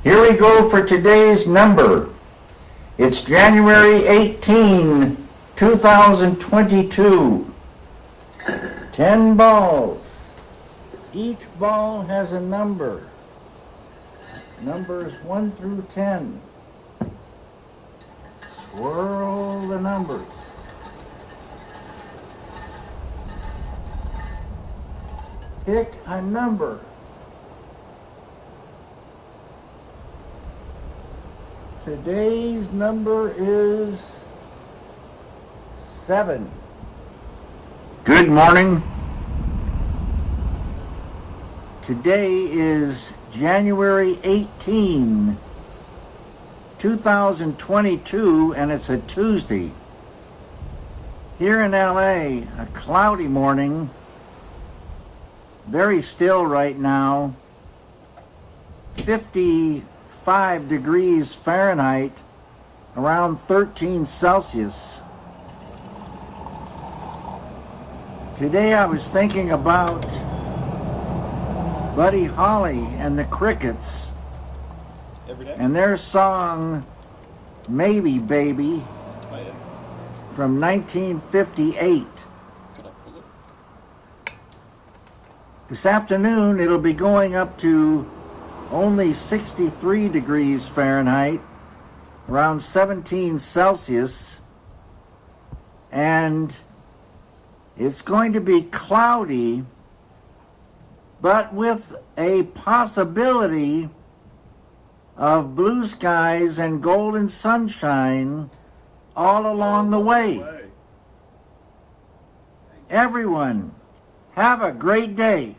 Here we go for today's number. It's January 18, 2022. 10 balls. Each ball has a number. Numbers 1 through 10. Swirl the numbers. Pick a number. Today's number is 7. Good morning. Today is January 18, 2022, and it's a Tuesday. Here in LA, a cloudy morning, very still right now, 55 degrees Fahrenheit, around 13 Celsius. Today I was thinking about Buddy Holly and the Crickets and their song Maybe Baby from 1958. This afternoon it'll be going up to only 63 degrees Fahrenheit, around 17 Celsius, and it's going to be cloudy, but with a possibility of blue skies and golden sunshine all along the way. Everyone, have a great day.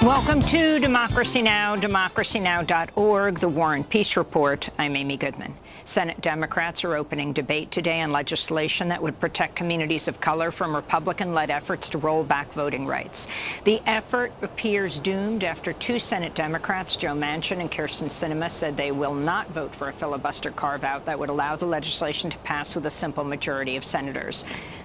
Welcome to Democracy Now!, democracynow.org, The War and Peace Report. I'm Amy Goodman. Senate Democrats are opening debate today on legislation that would protect communities of color from Republican-led efforts to roll back voting rights. The effort appears doomed after two Senate Democrats, Joe Manchin and Kyrsten Sinema, said they will not vote for a filibuster carve-out that would allow the legislation to pass with a simple majority of senators.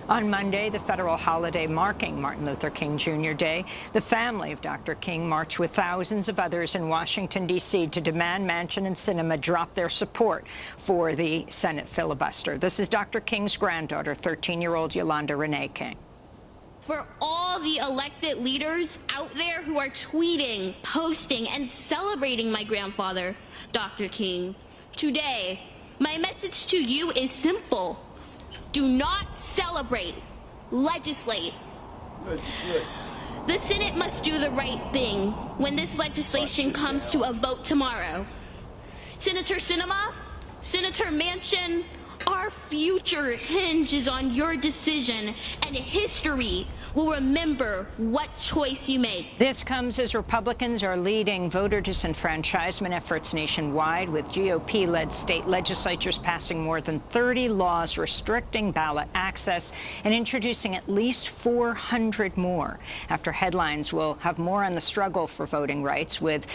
On Monday, the federal holiday marking Martin Luther King Jr. Day, the family of Dr. King marched with thousands of others in Washington, D.C. to demand Manchin and Sinema drop their support for the Senate filibuster. This is Dr. King's granddaughter, 13-year-old Yolanda Renee King. For all the elected leaders out there who are tweeting, posting, and celebrating my grandfather, Dr. King, today, my message to you is simple. Do not celebrate, legislate. The Senate must do the right thing when this legislation comes to a vote tomorrow. Senator Sinema, Senator Manchin, our future hinges on your decision, and history will remember what choice you made. This comes as Republicans are leading voter disenfranchisement efforts nationwide, with GOP-led state legislatures passing more than 30 laws restricting ballot access and introducing at least 400 more. After headlines, we'll have more on the struggle for voting rights with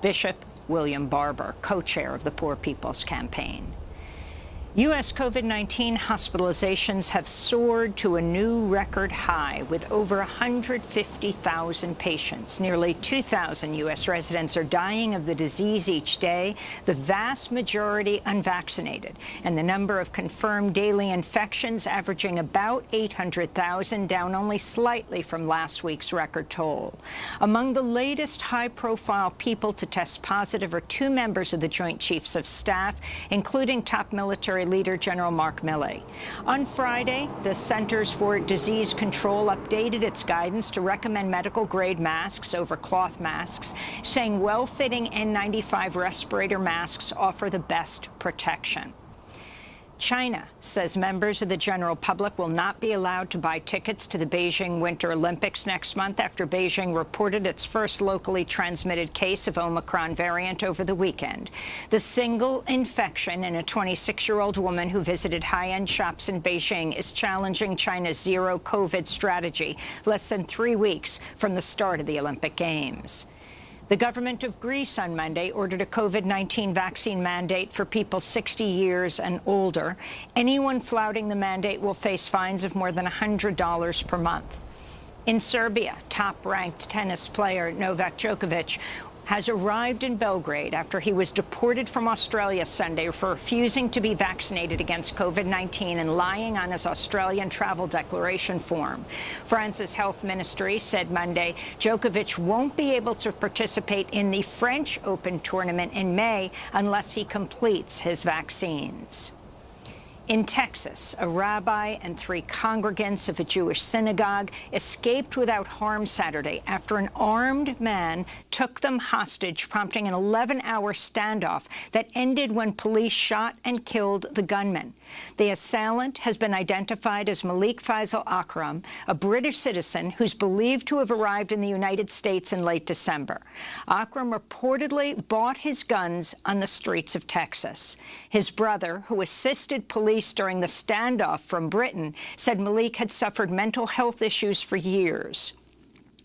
Bishop William Barber, co-chair of the Poor People's Campaign. U.S. COVID-19 hospitalizations have soared to a new record high, with over 150,000 patients. Nearly 2,000 U.S. residents are dying of the disease each day, the vast majority unvaccinated, and the number of confirmed daily infections averaging about 800,000, down only slightly from last week's record toll. Among the latest high-profile people to test positive are two members of the Joint Chiefs of Staff, including top military leader General Mark Milley. On Friday, the Centers for Disease Control updated its guidance to recommend medical-grade masks over cloth masks, saying well-fitting N95 respirator masks offer the best protection. China says members of the general public will not be allowed to buy tickets to the Beijing Winter Olympics next month after Beijing reported its first locally transmitted case of Omicron variant over the weekend. The single infection in a 26-year-old woman who visited high-end shops in Beijing is challenging China's zero COVID strategy less than 3 weeks from the start of the Olympic Games. The government of Greece on Monday ordered a COVID-19 vaccine mandate for people 60 years and older. Anyone flouting the mandate will face fines of more than $100 per month. In Serbia, top-ranked tennis player Novak Djokovic has arrived in Belgrade after he was deported from Australia Sunday for refusing to be vaccinated against COVID-19 and lying on his Australian travel declaration form. France's health ministry said Monday Djokovic won't be able to participate in the French Open tournament in May unless he completes his vaccines. In Texas, a rabbi and 3 congregants of a Jewish synagogue escaped without harm Saturday after an armed man took them hostage, prompting an 11-hour standoff that ended when police shot and killed the gunman. The assailant has been identified as Malik Faisal Akram, a British citizen who's believed to have arrived in the United States in late December. Akram reportedly bought his guns on the streets of Texas. His brother, who assisted police during the standoff from Britain, said Malik had suffered mental health issues for years.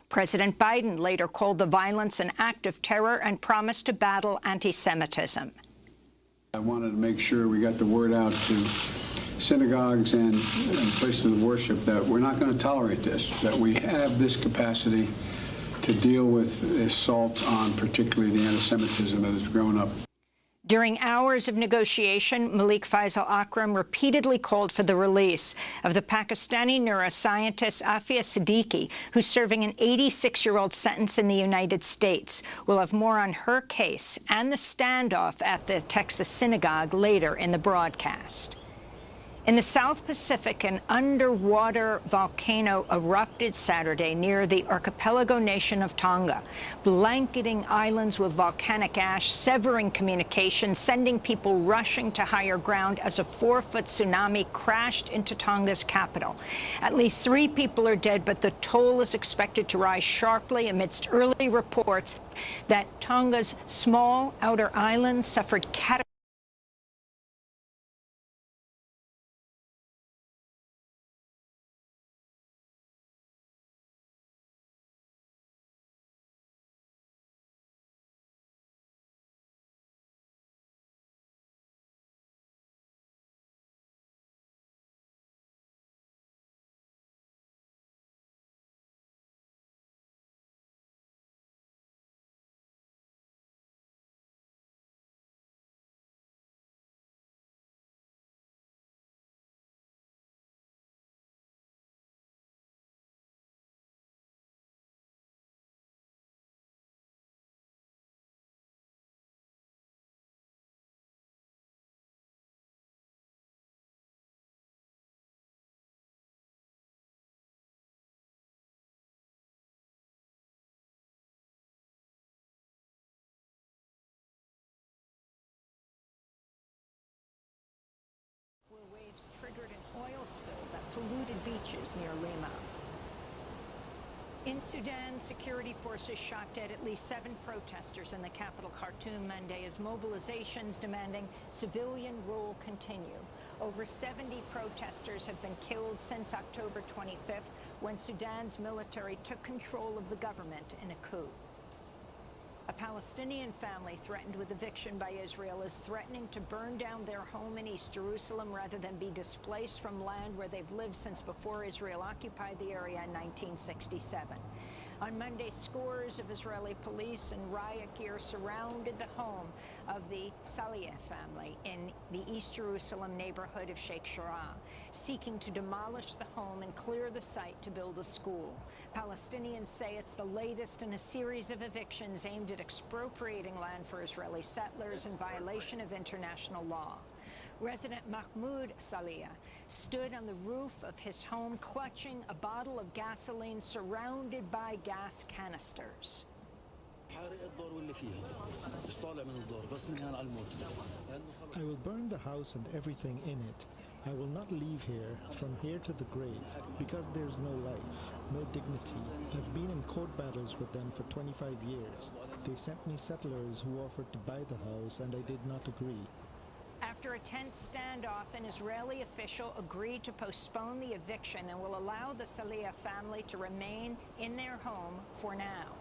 President Biden later called the violence an act of terror and promised to battle anti-Semitism. I wanted to make sure we got the word out to synagogues and places of worship that we're not going to tolerate this, that we have this capacity to deal with assault on particularly the anti-Semitism that has grown up. During hours of negotiation, Malik Faisal Akram repeatedly called for the release of the Pakistani neuroscientist Afia Siddiqui, who's serving an 86-year-old sentence in the United States. We'll have more on her case and the standoff at the Texas synagogue later in the broadcast. In the South Pacific, an underwater volcano erupted Saturday near the archipelago nation of Tonga, blanketing islands with volcanic ash, severing communication, sending people rushing to higher ground as a 4-foot tsunami crashed into Tonga's capital. At least 3 people are dead, but the toll is expected to rise sharply amidst early reports that Tonga's small outer islands suffered catastrophic waves triggered an oil spill that polluted beaches near Lima. In Sudan, security forces shot dead at least 7 protesters in the capital Khartoum Monday as mobilizations demanding civilian rule continue. Over 70 protesters have been killed since October 25th, when Sudan's military took control of the government in a coup. A Palestinian family threatened with eviction by Israel is threatening to burn down their home in East Jerusalem rather than be displaced from land where they've lived since before Israel occupied the area in 1967. On Monday, scores of Israeli police and riot gear surrounded the home of the Saleh family in the East Jerusalem neighborhood of Sheikh Jarrah, seeking to demolish the home and clear the site to build a school. Palestinians say it's the latest in a series of evictions aimed at expropriating land for Israeli settlers in violation of international law. Resident Mahmoud Saleh stood on the roof of his home clutching a bottle of gasoline surrounded by gas canisters. I will burn the house and everything in it. I will not leave here, from here to the grave, because there's no life, no dignity. I've been in court battles with them for 25 years. They sent me settlers who offered to buy the house, and I did not agree. After a tense standoff, an Israeli official agreed to postpone the eviction and will allow the Saleh family to remain in their home for now.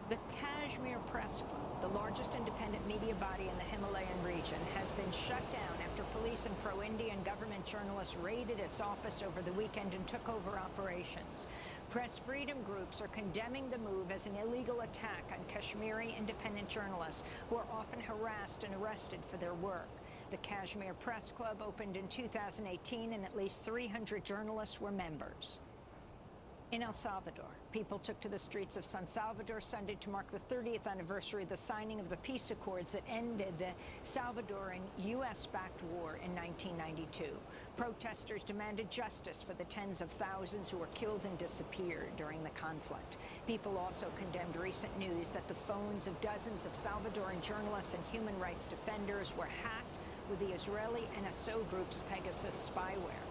The Kashmir Press Club, the largest independent media body in the Himalayan region, has been shut down after police and pro-Indian government journalists raided its office over the weekend and took over operations. Press freedom groups are condemning the move as an illegal attack on Kashmiri independent journalists who are often harassed and arrested for their work. The Kashmir Press Club opened in 2018, and at least 300 journalists were members. In El Salvador, people took to the streets of San Salvador Sunday to mark the 30th anniversary of the signing of the peace accords that ended the Salvadoran U.S.-backed war in 1992. Protesters demanded justice for the tens of thousands who were killed and disappeared during the conflict. People also condemned recent news that the phones of dozens of Salvadoran journalists and human rights defenders were hacked with the Israeli NSO group's Pegasus spyware.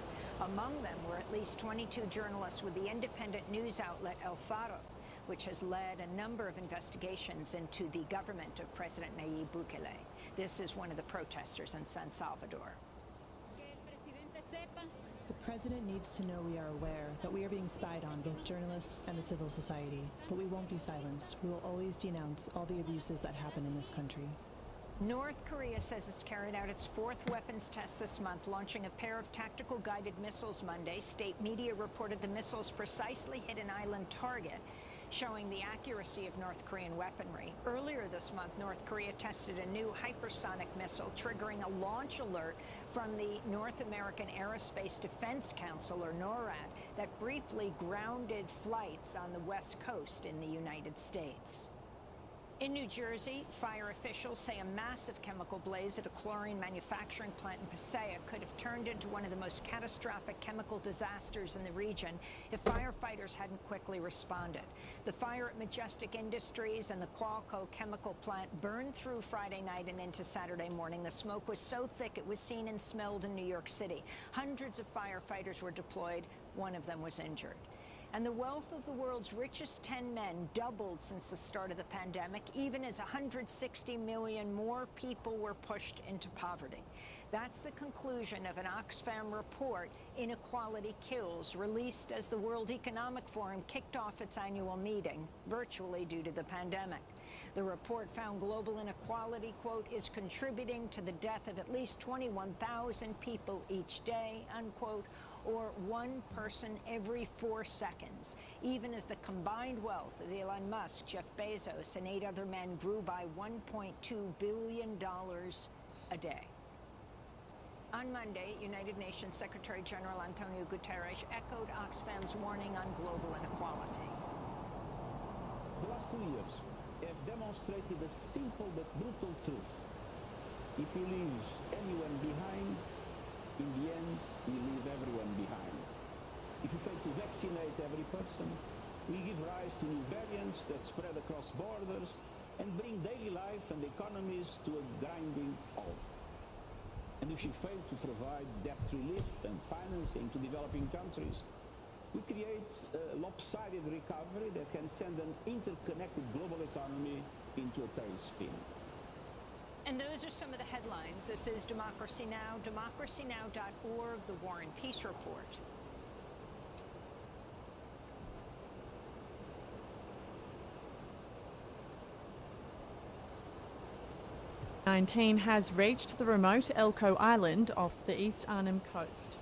Among them were at least 22 journalists with the independent news outlet El Faro, which has led a number of investigations into the government of President Nayib Bukele. This is one of the protesters in San Salvador. The president needs to know we are aware that we are being spied on, both journalists and the civil society. But we won't be silenced. We will always denounce all the abuses that happen in this country. North Korea says it's carried out its fourth weapons test this month, launching a pair of tactical guided missiles Monday. State media reported the missiles precisely hit an island target, showing the accuracy of North Korean weaponry. Earlier this month, North Korea tested a new hypersonic missile, triggering a launch alert from the North American Aerospace Defense Council, or NORAD, that briefly grounded flights on the West Coast in the United States. In New Jersey, fire officials say a massive chemical blaze at a chlorine manufacturing plant in Passaic could have turned into one of the most catastrophic chemical disasters in the region if firefighters hadn't quickly responded. The fire at Majestic Industries and the Qualco chemical plant burned through Friday night and into Saturday morning. The smoke was so thick it was seen and smelled in New York City. Hundreds of firefighters were deployed. One of them was injured. And the wealth of the world's richest 10 men doubled since the start of the pandemic, even as 160 million more people were pushed into poverty. That's the conclusion of an Oxfam report, Inequality Kills, released as the World Economic Forum kicked off its annual meeting, virtually due to the pandemic. The report found global inequality, quote, is contributing to the death of at least 21,000 people each day, unquote, or one person every 4 seconds, even as the combined wealth of Elon Musk, Jeff Bezos, and 8 other men grew by $1.2 billion a day. On Monday, United Nations Secretary General Antonio Guterres echoed Oxfam's warning on global inequality. The last 2 years have demonstrated a simple but brutal truth. If you leave anyone behind, in the end, we leave everyone behind. If we fail to vaccinate every person, we give rise to new variants that spread across borders and bring daily life and economies to a grinding halt. And if we fail to provide debt relief and financing to developing countries, we create a lopsided recovery that can send an interconnected global economy into a tailspin. And those are some of the headlines. This is Democracy Now!, democracynow.org, the War and Peace Report. COVID-19 has reached the remote Elcho Island off the East Arnhem coast.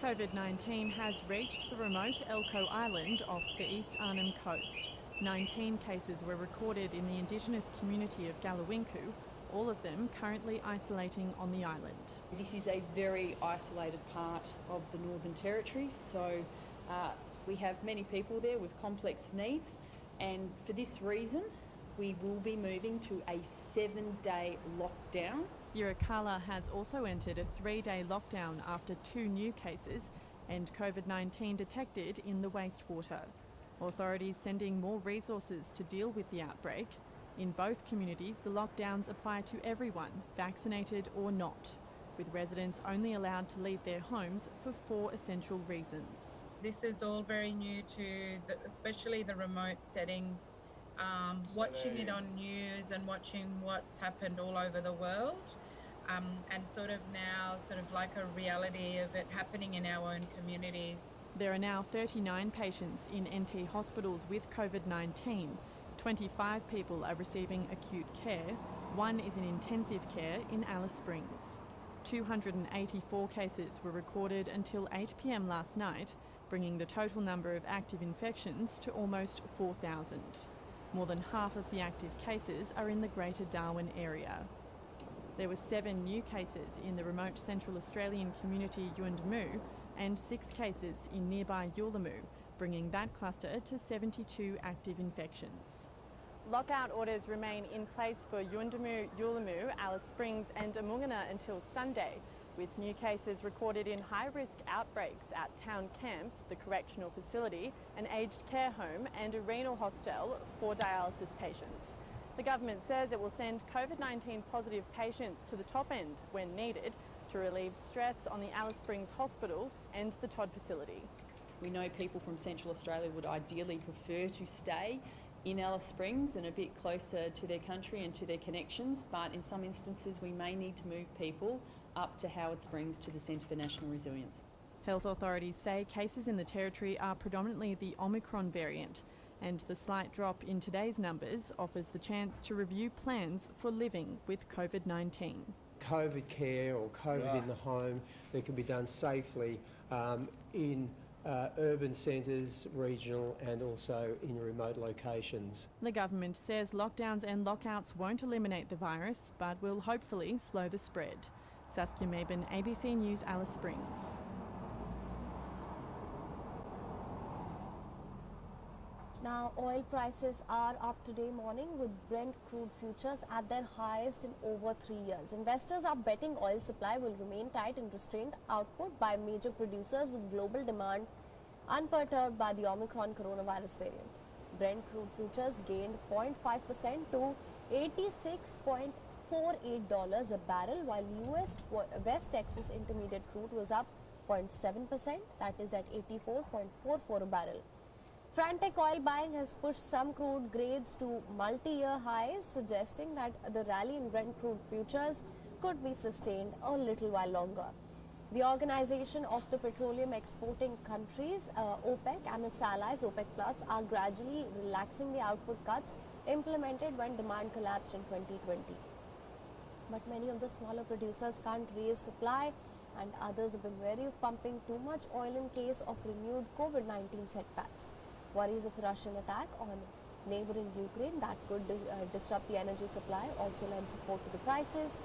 COVID-19 has reached the remote Elcho Island off the East Arnhem coast. 19 cases were recorded in the Indigenous community of Galawinku, all of them currently isolating on the island. This is a very isolated part of the Northern Territory, so we have many people there with complex needs, and for this reason we will be moving to a 7-day lockdown. Yirrkala has also entered a 3-day lockdown after 2 new cases and COVID-19 detected in the wastewater. Authorities sending more resources to deal with the outbreak. In both communities, the lockdowns apply to everyone, vaccinated or not, with residents only allowed to leave their homes for 4 essential reasons. This is all very new to especially the remote settings. Watching it on news and watching what's happened all over the world, and sort of now like a reality of it happening in our own communities. There are now 39 patients in NT hospitals with COVID-19. 25 people are receiving acute care. 1 is in intensive care in Alice Springs. 284 cases were recorded until 8 p.m. last night. bringing the total number of active infections to almost 4,000. More than half of the active cases are in the Greater Darwin area. There were 7 new cases in the remote Central Australian community Yuendumu and 6 cases in nearby Yuelamu, bringing that cluster to 72 active infections. Lockout orders remain in place for Yuendumu, Yuelamu, Alice Springs and Amungana until Sunday, with new cases recorded in high-risk outbreaks at town camps, the correctional facility, an aged care home and a renal hostel for dialysis patients. The government says it will send COVID-19 positive patients to the top end when needed to relieve stress on the Alice Springs Hospital and the Todd facility. We know people from Central Australia would ideally prefer to stay in Alice Springs and a bit closer to their country and to their connections, but in some instances we may need to move people up to Howard Springs to the Centre for National Resilience. Health authorities say cases in the Territory are predominantly the Omicron variant, and the slight drop in today's numbers offers the chance to review plans for living with COVID-19. COVID care or COVID in the home that can be done safely in urban centres, regional and also in remote locations. The government says lockdowns and lockouts won't eliminate the virus, but will hopefully slow the spread. Saskia Mabin, ABC News, Alice Springs. Now, oil prices are up today morning with Brent crude futures at their highest in over 3 years. Investors are betting oil supply will remain tight and restrained output by major producers with global demand unperturbed by the Omicron coronavirus variant. Brent crude futures gained 0.5% to $86.48 a barrel, while US West Texas Intermediate crude was up 0.7%, that is at $84.44 a barrel. Frantic oil buying has pushed some crude grades to multi-year highs, suggesting that the rally in Brent crude futures could be sustained a little while longer. The Organization of the Petroleum Exporting Countries, OPEC, and its allies, OPEC Plus, are gradually relaxing the output cuts implemented when demand collapsed in 2020. But many of the smaller producers can't raise supply, and others have been wary of pumping too much oil in case of renewed COVID-19 setbacks. Worries of Russian attack on neighboring Ukraine that could disrupt the energy supply also lend support to the prices,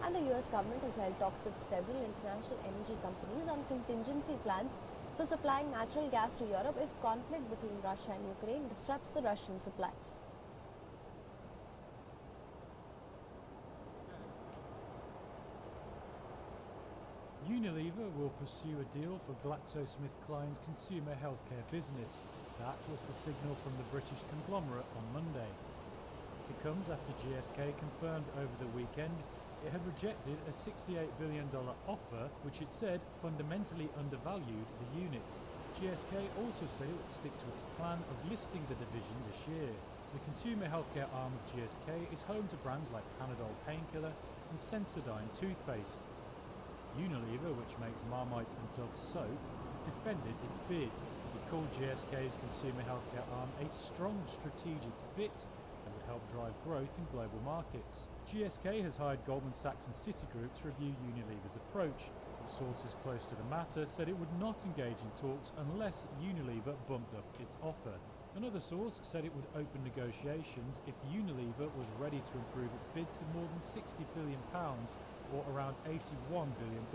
and the US government has held talks with several international energy companies on contingency plans for supplying natural gas to Europe if conflict between Russia and Ukraine disrupts the Russian supplies. Unilever will pursue a deal for GlaxoSmithKline's consumer healthcare business. That was the signal from the British conglomerate on Monday. It comes after GSK confirmed over the weekend it had rejected a $68 billion offer, which it said fundamentally undervalued the unit. GSK also said it would stick to its plan of listing the division this year. The consumer healthcare arm of GSK is home to brands like Panadol painkiller and Sensodyne toothpaste. Unilever, which makes Marmite and Dove soap, defended its bid. It called GSK's consumer healthcare arm a strong strategic fit that would help drive growth in global markets. GSK has hired Goldman Sachs and Citigroup to review Unilever's approach. Sources close to the matter said it would not engage in talks unless Unilever bumped up its offer. Another source said it would open negotiations if Unilever was ready to improve its bid to more than £60 billion, or around $81 billion.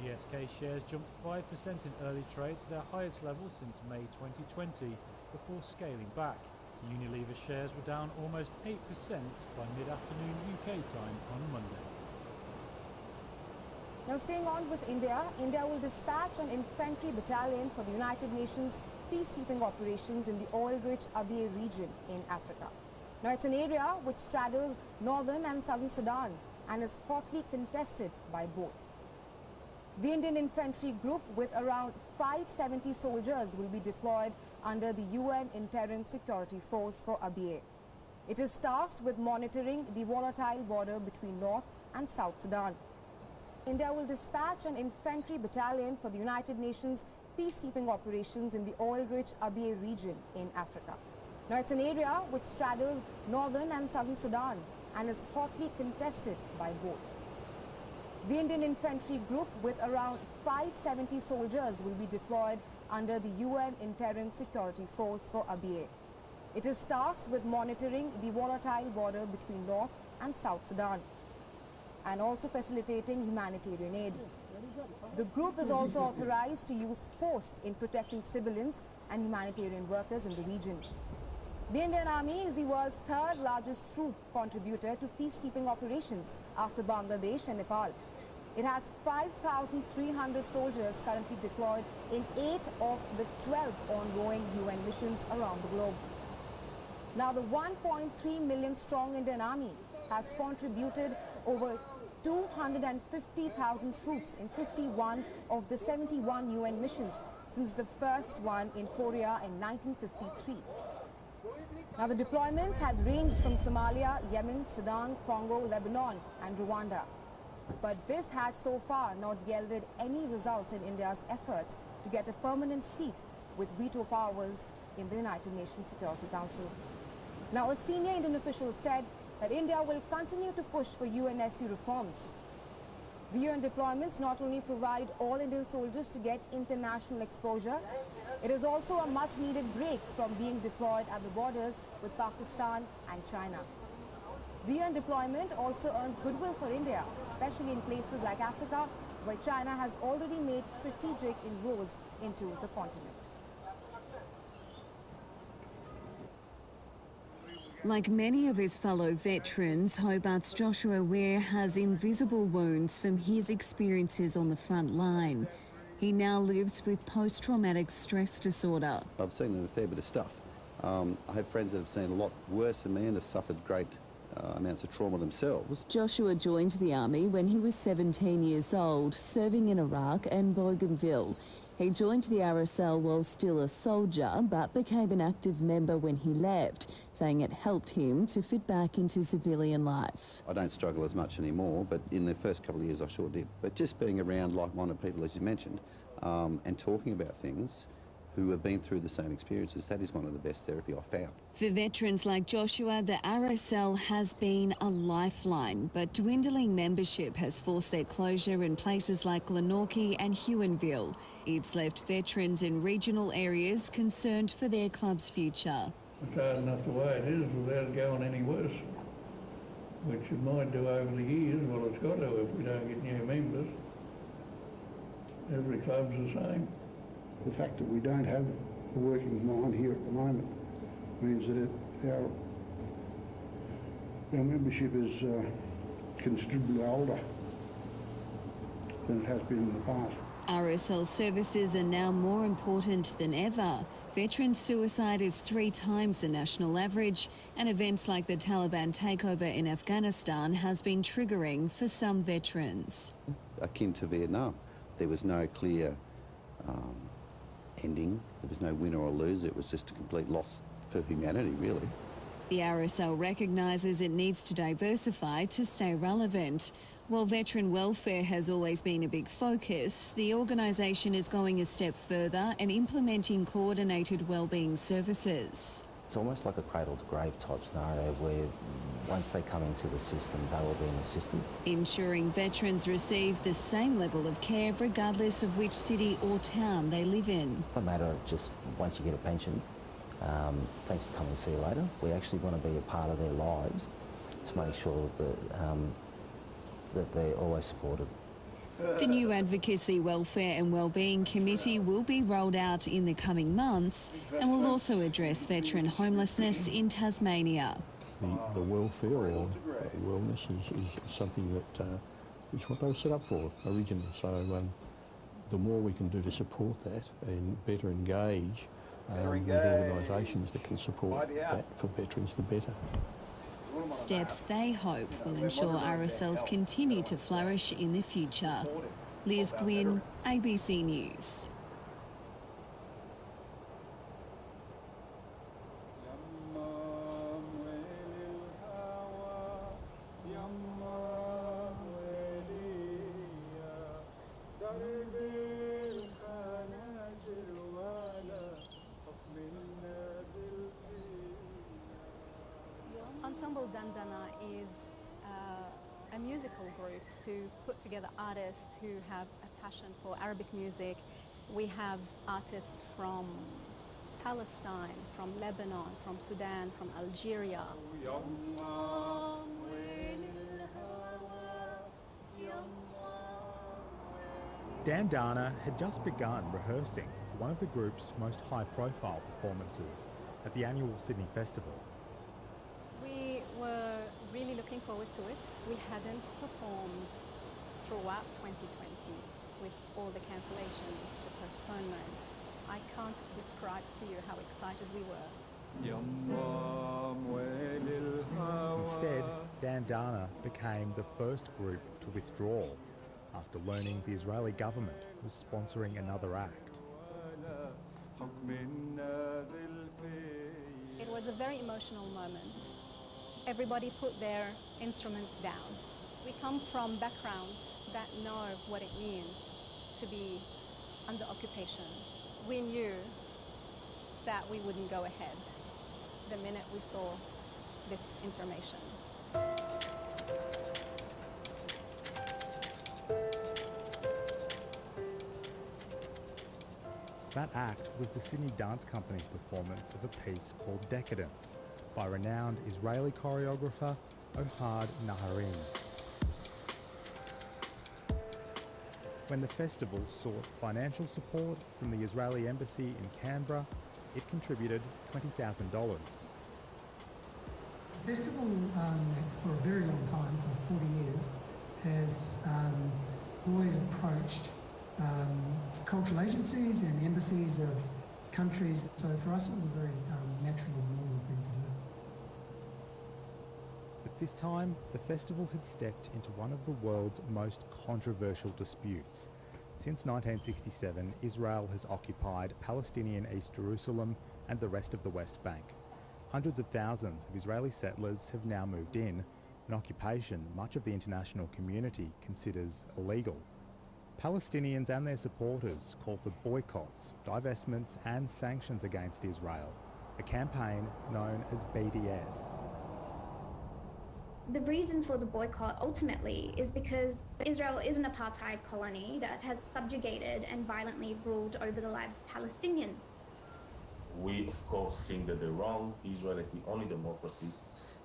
GSK shares jumped 5% in early trade to their highest level since May 2020, before scaling back. Unilever shares were down almost 8% by mid-afternoon UK time on Monday. Now staying on with India, India will dispatch an infantry battalion for the United Nations peacekeeping operations in the oil-rich Abyei region in Africa. Now it's an area which straddles northern and southern Sudan and is hotly contested by both. The Indian infantry group with around 570 soldiers will be deployed under the UN Interim Security Force for Abyei. It is tasked with monitoring the volatile border between North and South Sudan. India will dispatch an infantry battalion for the United Nations peacekeeping operations in the oil-rich Abyei region in Africa. Now it's an area which straddles northern and southern Sudan and is hotly contested by both. The Indian infantry group with around 570 soldiers will be deployed under the UN Interim Security Force for Abyei. It is tasked with monitoring the volatile border between North and South Sudan and also facilitating humanitarian aid. The group is also authorized to use force in protecting civilians and humanitarian workers in the region. The Indian Army is the world's third largest troop contributor to peacekeeping operations after Bangladesh and Nepal. It has 5,300 soldiers currently deployed in 8 of the 12 ongoing UN missions around the globe. Now, the 1.3 million strong Indian Army has contributed over 250,000 troops in 51 of the 71 UN missions since the first one in Korea in 1953. Now, the deployments have ranged from Somalia, Yemen, Sudan, Congo, Lebanon and Rwanda. But this has so far not yielded any results in India's efforts to get a permanent seat with veto powers in the United Nations Security Council. Now, a senior Indian official said that India will continue to push for UNSC reforms. The UN deployments not only provide all Indian soldiers to get international exposure, it is also a much-needed break from being deployed at the borders with Pakistan and China. The UN deployment also earns goodwill for India, especially in places like Africa, where China has already made strategic inroads into the continent. Like many of his fellow veterans, Hobart's Joshua Ware has invisible wounds from his experiences on the front line. He now lives with post-traumatic stress disorder. I've seen a fair bit of stuff. I have friends that have seen a lot worse than me and have suffered great amounts of trauma themselves. Joshua joined the army when he was 17 years old, serving in Iraq and Bougainville. He joined the RSL while still a soldier, but became an active member when he left, saying it helped him to fit back into civilian life. I don't struggle as much anymore, but in the first couple of years I sure did. But just being around like-minded people, as you mentioned, and talking about things who have been through the same experiences, that is one of the best therapy I've found. For veterans like Joshua, the RSL has been a lifeline, but dwindling membership has forced their closure in places like Glenorchy and Huonville. It's left veterans in regional areas concerned for their club's future. It's hard enough the way it is without it going any worse, which it might do over the years. Well, it's got to if we don't get new members. Every club's the same. The fact that we don't have a working mine here at the moment means that our membership is considerably older than it has been in the past. RSL services are now more important than ever. Veteran suicide is 3 times the national average, and events like the Taliban takeover in Afghanistan has been triggering for some veterans. Akin to Vietnam, there was no clear ending. There was no winner or loser. It was just a complete loss for humanity, really. The RSL recognises it needs to diversify to stay relevant. While veteran welfare has always been a big focus, the organisation is going a step further and implementing coordinated wellbeing services. It's almost like a cradle-to-grave type scenario where once they come into the system, they will be in the system. Ensuring veterans receive the same level of care regardless of which city or town they live in. No matter of just once you get a pension, thanks for coming, see you later. We actually want to be a part of their lives to make sure that they're always supported. The new Advocacy, Welfare and Wellbeing Committee will be rolled out in the coming months and will also address veteran homelessness in Tasmania. The welfare or wellness is something that is what they were set up for originally. So the more we can do to support that and better engage with organisations that can support that for veterans, the better. Steps they hope will ensure RSLs continue to flourish in the future. Liz Gwynn, ABC News. Ensemble Dandana is a musical group who put together artists who have a passion for Arabic music We have artists from Palestine, from Lebanon, from Sudan, from Algeria. Dandana had just begun rehearsing for one of the group's most high-profile performances at the annual Sydney Festival. We were really looking forward to it. We hadn't performed throughout 2020 with all the cancellations, the postponements. I can't describe to you how excited we were. Instead, Dandana became the first group to withdraw after learning the Israeli government was sponsoring another act. It was a very emotional moment. Everybody put their instruments down. We come from backgrounds that know what it means to be under occupation. We knew that we wouldn't go ahead the minute we saw this information. That act was the Sydney Dance Company's performance of a piece called Decadence by renowned Israeli choreographer Ohad Naharim. When the festival sought financial support from the Israeli embassy in Canberra, it contributed $20,000. The festival, for a very long time, for 40 years, has always approached cultural agencies and embassies of countries. So for us, it was a very natural and normal thing to do. But this time, the festival had stepped into one of the world's most controversial disputes. Since 1967, Israel has occupied Palestinian East Jerusalem and the rest of the West Bank. Hundreds of thousands of Israeli settlers have now moved in, an occupation much of the international community considers illegal. Palestinians and their supporters call for boycotts, divestments and sanctions against Israel, a campaign known as BDS. The reason for the boycott ultimately is because Israel is an apartheid colony that has subjugated and violently ruled over the lives of Palestinians. We, of course, think that they're wrong. Israel is the only democracy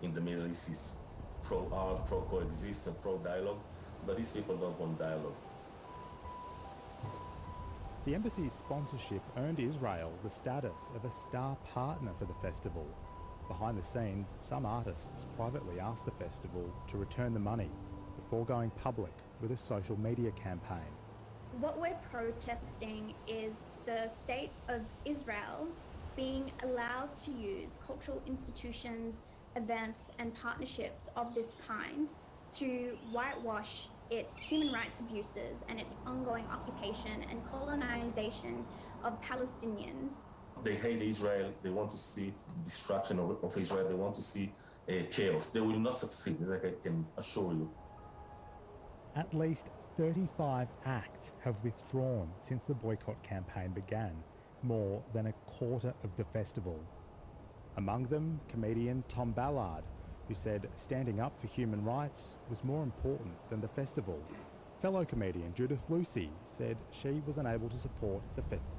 in the Middle East. It's pro-art, pro-coexistence, pro-dialogue, but these people don't want dialogue. The embassy's sponsorship earned Israel the status of a star partner for the festival. Behind the scenes, some artists privately asked the festival to return the money before going public with a social media campaign. What we're protesting is the state of Israel being allowed to use cultural institutions, events and partnerships of this kind to whitewash its human rights abuses and its ongoing occupation and colonization of Palestinians. They hate Israel. They want to see the destruction of Israel. They want to see chaos. They will not succeed, like I can assure you. At least 35 acts have withdrawn since the boycott campaign began, more than a quarter of the festival. Among them, comedian Tom Ballard, who said standing up for human rights was more important than the festival. Fellow comedian Judith Lucy said she was unable to support the festival.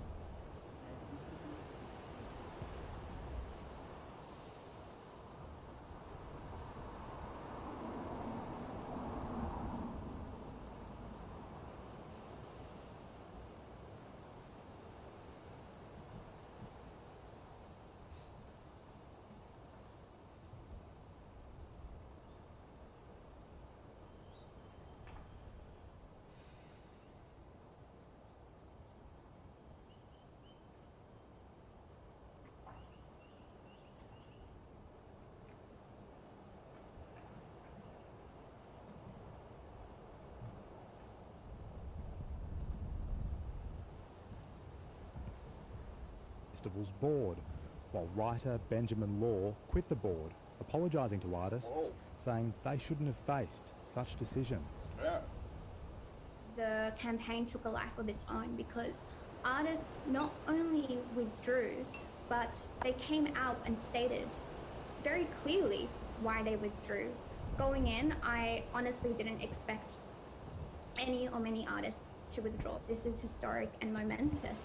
Festival's board, while writer Benjamin Law quit the board, apologising to artists, saying they shouldn't have faced such decisions. The campaign took a life of its own because artists not only withdrew, but they came out and stated very clearly why they withdrew. Going in, I honestly didn't expect any or many artists to withdraw. This is historic and momentous.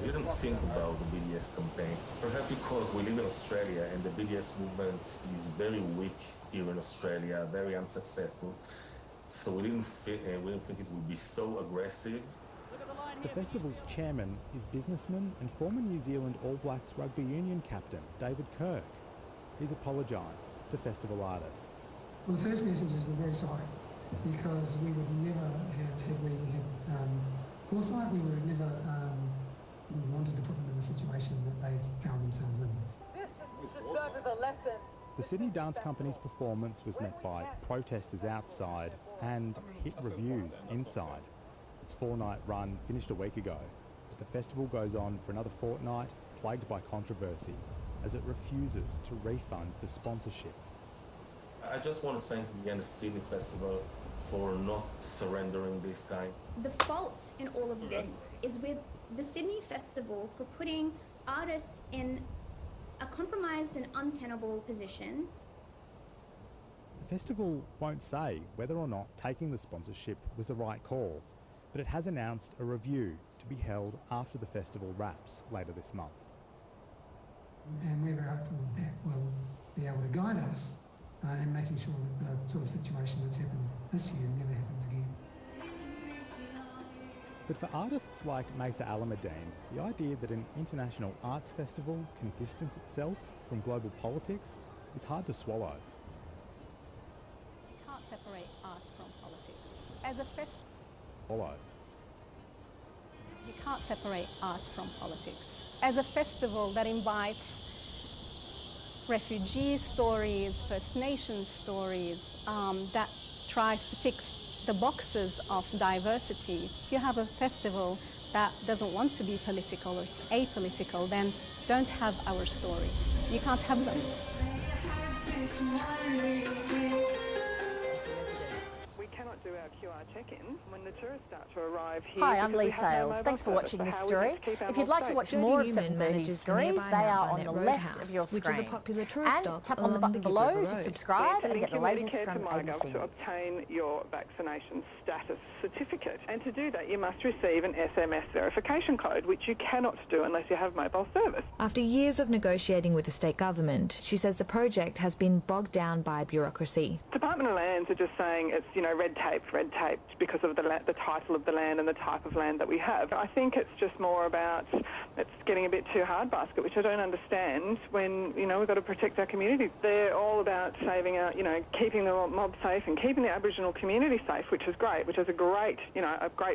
We didn't think about the BDS campaign. Perhaps because we live in Australia and the BDS movement is very weak here in Australia, very unsuccessful. So we didn't think it would be so aggressive. The festival's chairman is businessman and former New Zealand All Blacks rugby union captain David Kirk. He's apologised to festival artists. Well, the first message is we're very sorry, because we would never have, had we had foresight, we would have never wanted to put them in the situation that they found themselves in. This should serve as a lesson. The Sydney Dance Company's performance was met by protesters outside and hit reviews inside. Its 4-night run finished a week ago, but the festival goes on for another fortnight, plagued by controversy, as it refuses to refund the sponsorship. I just want to thank again the Sydney Festival for not surrendering this time. The fault in all of this is with the Sydney Festival for putting artists in a compromised and untenable position. The festival won't say whether or not taking the sponsorship was the right call, but it has announced a review to be held after the festival wraps later this month. And we're very hopeful that that will be able to guide us in making sure that the sort of situation that's happened this year never happens again. But for artists like Mesa Alameddine, the idea that an international arts festival can distance itself from global politics is hard to swallow. You can't separate art from politics. As a You can't separate art from politics. As a festival that invites refugee stories, First Nations stories, that tries to tick the boxes of diversity. If you have a festival that doesn't want to be political or it's apolitical, then don't have our stories. You can't have them. We cannot do our QR check-in when the tourists start to arrive here. Hi, I'm because Lee we have no Sales. mobile Thanks for service. watching So this how are we story. meant to keep our If you'd mobs like to safe? watch Jodie more of Newman 730 manages stories, nearby they are Mount on the Barnett left Roadhouse, of your which screen. is a popular tourist And stop tap on the along button the below Gifford to Road. subscribe and Yes, get the and latest Medicare from to MyGov ABC to News. obtain your vaccination status certificate. And to do that, you must receive an SMS verification code, which you cannot do unless you have mobile service. After years of negotiating with the state government, she says the project has been bogged down by bureaucracy. Department of Lands are just saying it's, red taped because of the title of the land and the type of land that we have. I think it's just more about it's getting a bit too hard basket, which I don't understand when, we've got to protect our community. They're all about saving our, keeping the mob safe and keeping the Aboriginal community safe, which is great, which is a great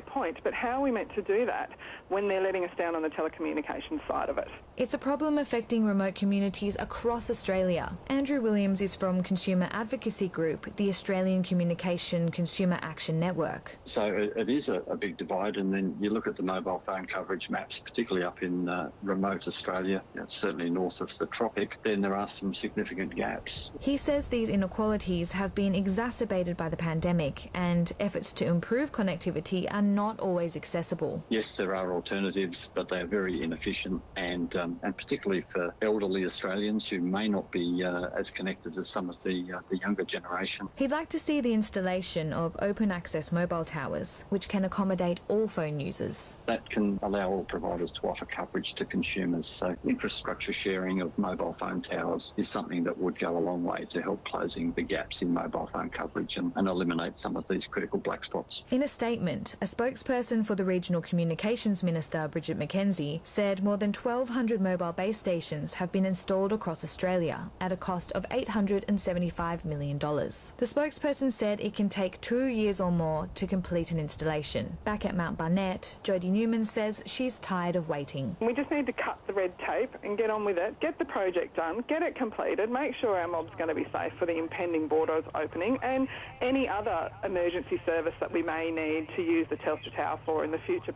point. But how are we meant to do that when they're letting us down on the telecommunications side of it? It's a problem affecting remote communities across Australia. Andrew Williams is from consumer advocacy group, the Australian Communication Consumer Action Network. So it is a big divide, and then you look at the mobile phone coverage maps, particularly up in remote Australia, certainly north of the tropic, then there are some significant gaps. He says these inequalities have been exacerbated by the pandemic, and efforts to improve connectivity are not always accessible. Yes, there are alternatives, but they are very inefficient, and particularly for elderly Australians who may not be as connected as some of the younger generation. He'd like to see the installation of open access mobile towers, which can accommodate all phone users. That can allow all providers to offer coverage to consumers. So infrastructure sharing of mobile phone towers is something that would go a long way to help closing the gaps in mobile phone coverage and eliminate some of these critical black spots. In a statement, a spokesperson for the Regional Communications Minister, Bridget McKenzie, said more than 1,200 mobile base stations have been installed across Australia at a cost of $875 million. The spokesperson said it can take 2 years or more to complete an installation. Back at Mount Barnett, Jodie Newman says she's tired of waiting. We just need to cut the red tape and get on with it, get the project done, get it completed, make sure our mob's going to be safe for the impending borders opening and any other emergency service that we may need to use the Telstra Tower for in the future.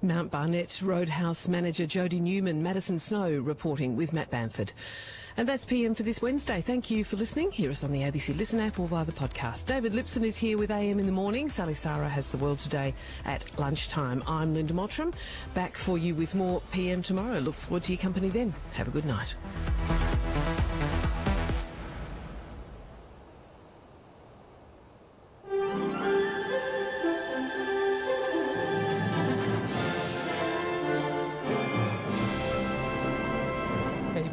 Mount Barnett Roadhouse manager Jodie Newman, Madison Snow reporting with Matt Bamford. And that's PM for this Wednesday. Thank you for listening. Hear us on the ABC Listen app or via the podcast. David Lipson is here with AM in the morning. Sally Sarah has the world today at lunchtime. I'm Linda Mottram. Back for you with more PM tomorrow. Look forward to your company then. Have a good night.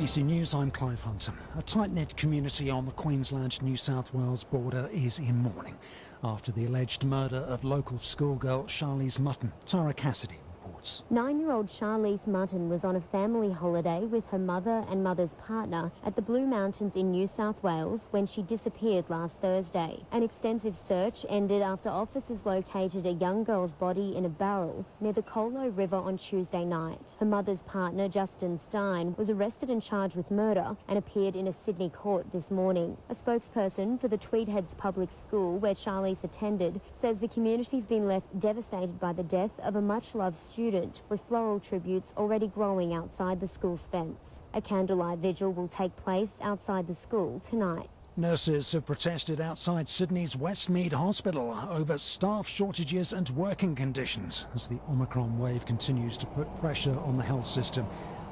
ABC News, I'm Clive Hunter. A tight-knit community on the Queensland-New South Wales border is in mourning after the alleged murder of local schoolgirl Charlize Mutton. Tara Cassidy reports. 9-year-old Charlize Mutton was on a family holiday with her mother and mother's partner at the Blue Mountains in New South Wales when she disappeared last Thursday. An extensive search ended after officers located a young girl's body in a barrel near the Colo River on Tuesday night. Her mother's partner, Justin Stein, was arrested and charged with murder and appeared in a Sydney court this morning. A spokesperson for the Tweed Heads Public School, where Charlize attended, says the community's been left devastated by the death of a much-loved student, with floral tributes already growing outside the school's fence. A candlelight vigil will take place outside the school tonight. Nurses have protested outside Sydney's Westmead Hospital over staff shortages and working conditions as the Omicron wave continues to put pressure on the health system.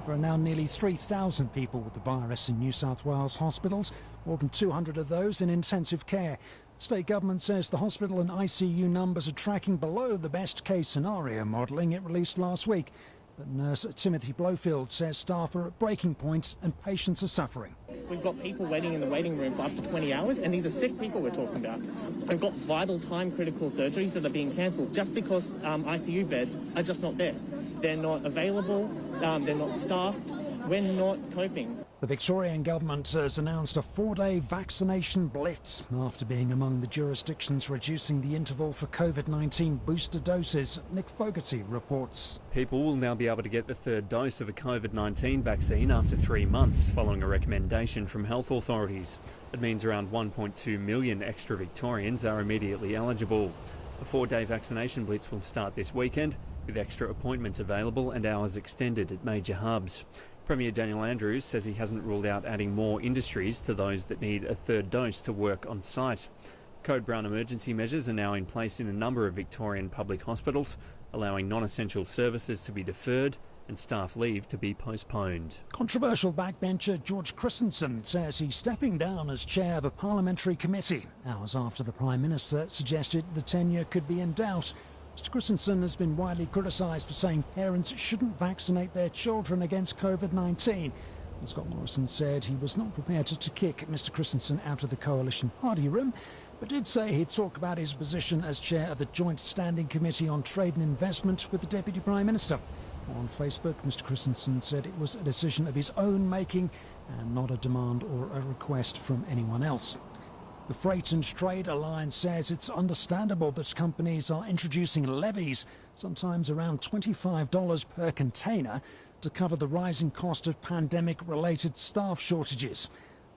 There are now nearly 3,000 people with the virus in New South Wales hospitals, more than 200 of those in intensive care. State government says the hospital and ICU numbers are tracking below the best-case scenario modelling it released last week. But nurse Timothy Blofield says staff are at breaking point and patients are suffering. We've got people waiting in the waiting room for up to 20 hours, and these are sick people we're talking about. We've got vital time-critical surgeries that are being cancelled just because ICU beds are just not there. They're not available, they're not staffed, we're not coping. The Victorian government has announced a 4-day vaccination blitz after being among the jurisdictions reducing the interval for COVID-19 booster doses. Nick Fogarty reports. People will now be able to get the third dose of a COVID-19 vaccine after 3 months, following a recommendation from health authorities. It means around 1.2 million extra Victorians are immediately eligible. A 4-day vaccination blitz will start this weekend, with extra appointments available and hours extended at major hubs. Premier Daniel Andrews says he hasn't ruled out adding more industries to those that need a third dose to work on site. Code Brown emergency measures are now in place in a number of Victorian public hospitals, allowing non-essential services to be deferred and staff leave to be postponed. Controversial backbencher George Christensen says he's stepping down as chair of a parliamentary committee, hours after the Prime Minister suggested the tenure could be in doubt. Mr Christensen has been widely criticised for saying parents shouldn't vaccinate their children against COVID-19. Scott Morrison said he was not prepared to kick Mr Christensen out of the coalition party room, but did say he'd talk about his position as chair of the Joint Standing Committee on Trade and Investment with the Deputy Prime Minister. On Facebook, Mr Christensen said it was a decision of his own making and not a demand or a request from anyone else. The Freight and Trade Alliance says it's understandable that companies are introducing levies, sometimes around $25 per container, to cover the rising cost of pandemic-related staff shortages.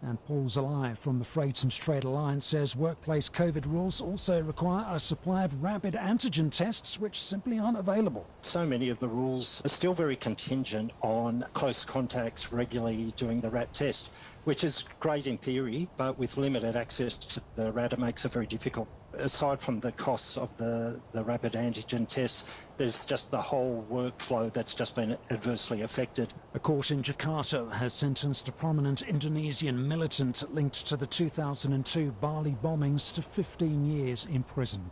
And Paul Zalai from the Freight and Trade Alliance says workplace COVID rules also require a supply of rapid antigen tests, which simply aren't available. So many of the rules are still very contingent on close contacts regularly doing the RAT test, which is great in theory, but with limited access to the RAT, it makes it very difficult. Aside from the costs of the rapid antigen tests, there's just the whole workflow that's just been adversely affected. A court in Jakarta has sentenced a prominent Indonesian militant linked to the 2002 Bali bombings to 15 years in prison.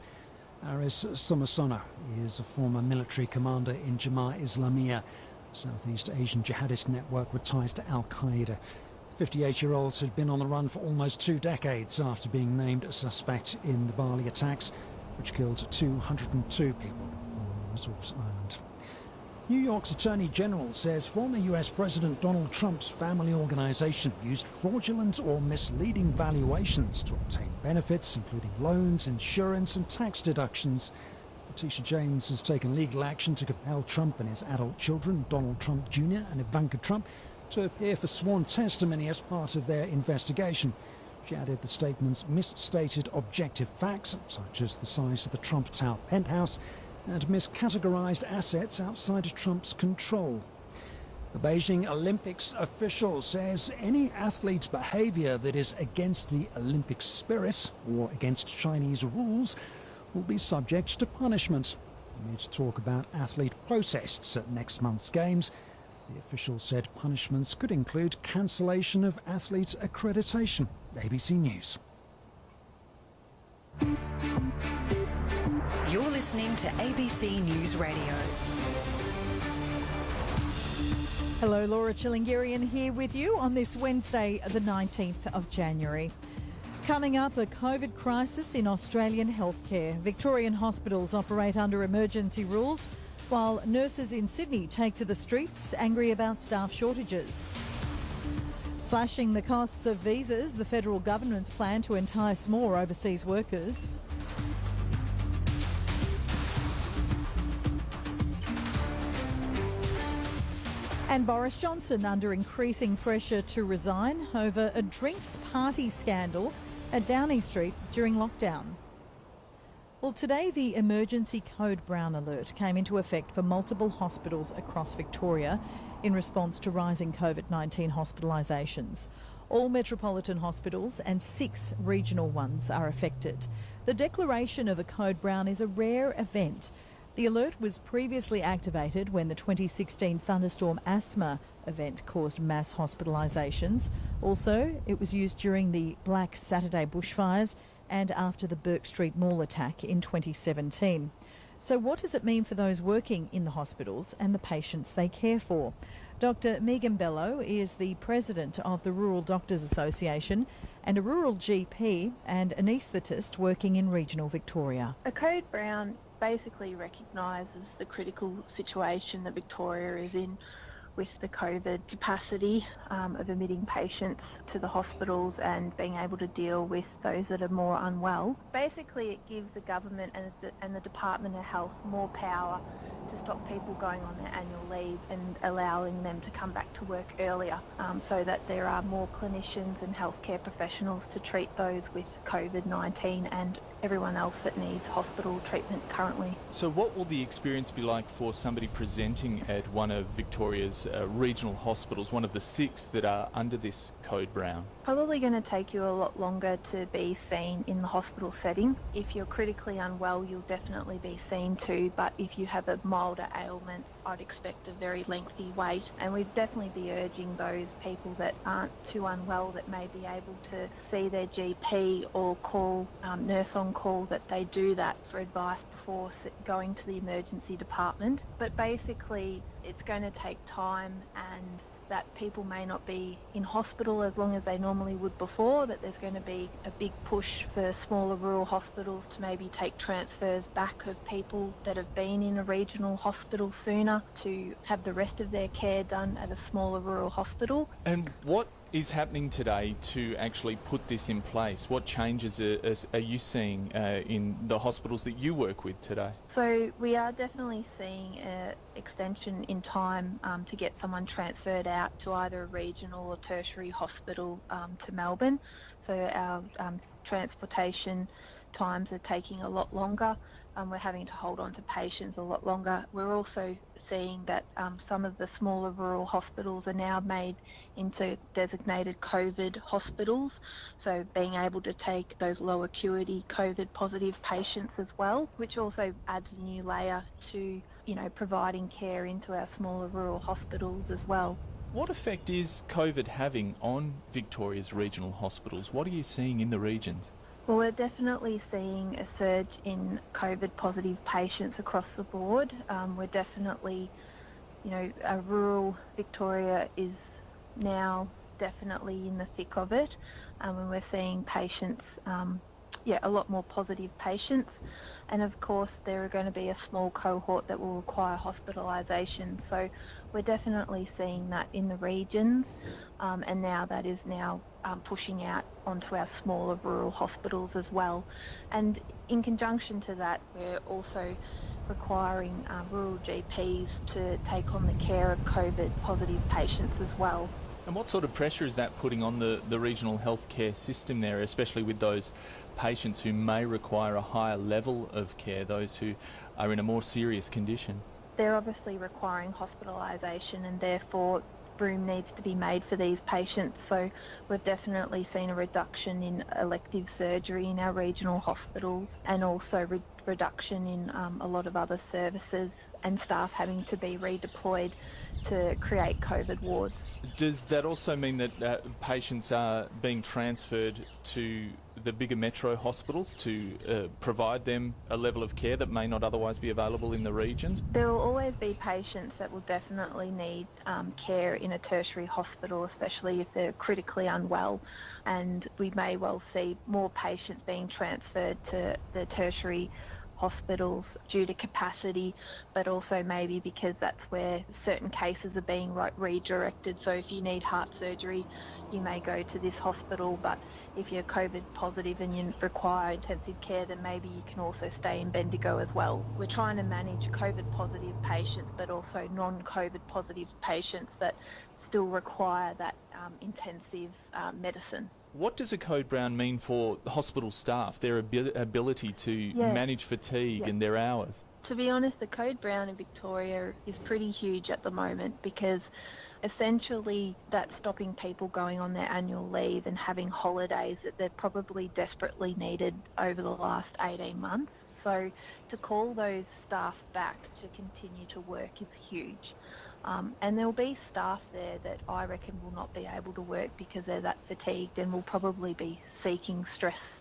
Aris Sumarsono is a former military commander in Jemaah Islamiyah, a Southeast Asian jihadist network with ties to Al-Qaeda. 58-year-old had been on the run for almost 2 decades after being named a suspect in the Bali attacks, which killed 202 people on Resource Island. New York's Attorney General says former US President Donald Trump's family organization used fraudulent or misleading valuations to obtain benefits, including loans, insurance and tax deductions. Letitia James has taken legal action to compel Trump and his adult children, Donald Trump Jr. and Ivanka Trump, to appear for sworn testimony as part of their investigation. She added the statements misstated objective facts, such as the size of the Trump Tower penthouse, and miscategorized assets outside Trump's control. The Beijing Olympics official says any athlete's behavior that is against the Olympic spirit or against Chinese rules will be subject to punishment. We need to talk about athlete protests at next month's games. The official said punishments could include cancellation of athlete accreditation. ABC News. You're listening to ABC News Radio. Hello, Laura Chilingirian here with you on this Wednesday, the 19th of January. Coming up, a COVID crisis in Australian healthcare. Victorian hospitals operate under emergency rules, while nurses in Sydney take to the streets angry about staff shortages. Slashing the costs of visas, the federal government's plan to entice more overseas workers. And Boris Johnson under increasing pressure to resign over a drinks party scandal at Downing Street during lockdown. Well, today the emergency code brown alert came into effect for multiple hospitals across Victoria in response to rising COVID-19 hospitalisations. All metropolitan hospitals and 6 regional ones are affected. The declaration of a code brown is a rare event. The alert was previously activated when the 2016 thunderstorm asthma event caused mass hospitalisations. Also, it was used during the Black Saturday bushfires and after the Bourke Street Mall attack in 2017. So what does it mean for those working in the hospitals and the patients they care for? Dr Megan Bello is the president of the Rural Doctors Association and a rural GP and anaesthetist working in regional Victoria. A code brown basically recognises the critical situation that Victoria is in with the COVID capacity of admitting patients to the hospitals and being able to deal with those that are more unwell. Basically, it gives the government and the Department of Health more power to stop people going on their annual leave and allowing them to come back to work earlier so that there are more clinicians and healthcare professionals to treat those with COVID-19 and everyone else that needs hospital treatment currently. So what will the experience be like for somebody presenting at one of Victoria's regional hospitals, one of the 6 that are under this code brown? Probably going to take you a lot longer to be seen in the hospital setting. If you're critically unwell, you'll definitely be seen too, but if you have a milder ailment, I'd expect a very lengthy wait, and we'd definitely be urging those people that aren't too unwell that may be able to see their GP or call nurse on call that they do that for advice before going to the emergency department. But basically it's going to take time, and that people may not be in hospital as long as they normally would before, that there's going to be a big push for smaller rural hospitals to maybe take transfers back of people that have been in a regional hospital sooner to have the rest of their care done at a smaller rural hospital. And what is happening today to actually put this in place? What changes are you seeing in the hospitals that you work with today? So we are definitely seeing an extension in time to get someone transferred out to either a regional or tertiary hospital to Melbourne. So our transportation times are taking a lot longer. We're having to hold on to patients a lot longer. We're also seeing that some of the smaller rural hospitals are now made into designated COVID hospitals, so being able to take those low acuity COVID positive patients as well, which also adds a new layer to, providing care into our smaller rural hospitals as well. What effect is COVID having on Victoria's regional hospitals? What are you seeing in the regions? Well, we're definitely seeing a surge in COVID positive patients across the board. We're definitely, rural Victoria is now definitely in the thick of it, and we're seeing patients, a lot more positive patients. And of course there are going to be a small cohort that will require hospitalisation. So we're definitely seeing that in the regions, and now that is now pushing out onto our smaller rural hospitals as well. And in conjunction to that, we're also requiring rural GPs to take on the care of COVID positive patients as well. And what sort of pressure is that putting on the regional healthcare system there, especially with those patients who may require a higher level of care, those who are in a more serious condition? They're obviously requiring hospitalisation, and therefore room needs to be made for these patients. So we've definitely seen a reduction in elective surgery in our regional hospitals, and also reduction in a lot of other services, and staff having to be redeployed to create COVID wards. Does that also mean that patients are being transferred to the bigger metro hospitals to provide them a level of care that may not otherwise be available in the regions? There will always be patients that will definitely need care in a tertiary hospital, especially if they're critically unwell, and we may well see more patients being transferred to the tertiary hospitals due to capacity, but also maybe because that's where certain cases are being redirected. So if you need heart surgery, you may go to this hospital, but if you're COVID positive and you require intensive care, then maybe you can also stay in Bendigo as well. We're trying to manage COVID positive patients, but also non-COVID positive patients that still require that intensive medicine. What does a Code Brown mean for hospital staff, their ability to manage fatigue and their hours? To be honest, the Code Brown in Victoria is pretty huge at the moment, because essentially that's stopping people going on their annual leave and having holidays that they're probably desperately needed over the last 18 months. So to call those staff back to continue to work is huge. And there'll be staff there that I reckon will not be able to work because they're that fatigued and will probably be seeking stress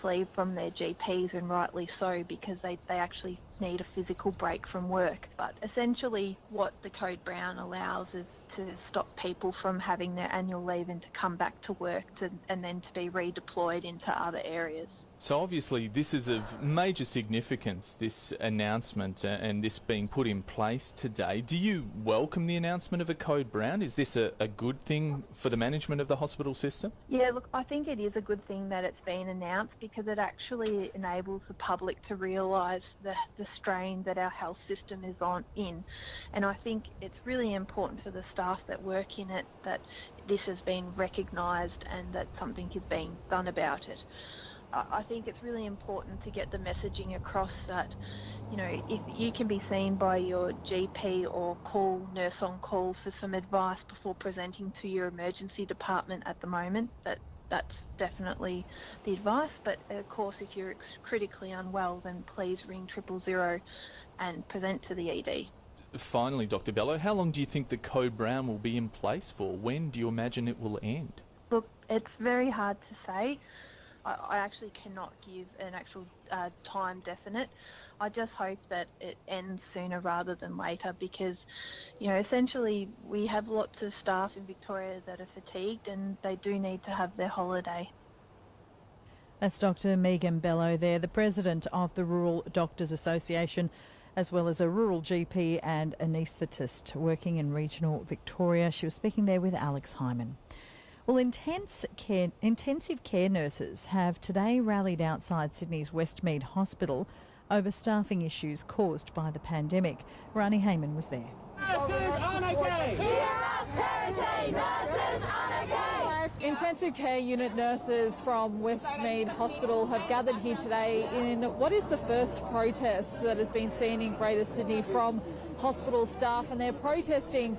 leave from their GPs, and rightly so, because they actually need a physical break from work. But essentially what the Code Brown allows is to stop people from having their annual leave and to come back to work and then to be redeployed into other areas. So obviously this is of major significance, this announcement and this being put in place today. Do you welcome the announcement of a Code Brown? Is this a good thing for the management of the hospital system? Yeah, look, I think it is a good thing that it's been announced, because it actually enables the public to realise the strain that our health system is in. And I think it's really important for the staff that work in it that this has been recognised and that something is being done about it. I think it's really important to get the messaging across that, you know, if you can be seen by your GP or call Nurse on Call for some advice before presenting to your emergency department at the moment, that's definitely the advice. But of course, if you're critically unwell, then please ring 000 and present to the ED. Finally, Dr. Bello, how long do you think the Code Brown will be in place for? When do you imagine it will end? Look, it's very hard to say. I actually cannot give an actual time definite. I just hope that it ends sooner rather than later, because, you know, essentially we have lots of staff in Victoria that are fatigued and they do need to have their holiday. That's Dr. Megan Bello there, the president of the Rural Doctors Association, as well as a rural GP and anaesthetist working in regional Victoria. She was speaking there with Alex Hyman. Well, intensive care nurses have today rallied outside Sydney's Westmead Hospital over staffing issues caused by the pandemic. Rani Hayman was there. Nurses aren't okay! Hear us, Parity! Nurses aren't okay! Intensive care unit nurses from Westmead Hospital have gathered here today in what is the first protest that has been seen in Greater Sydney from hospital staff, and they're protesting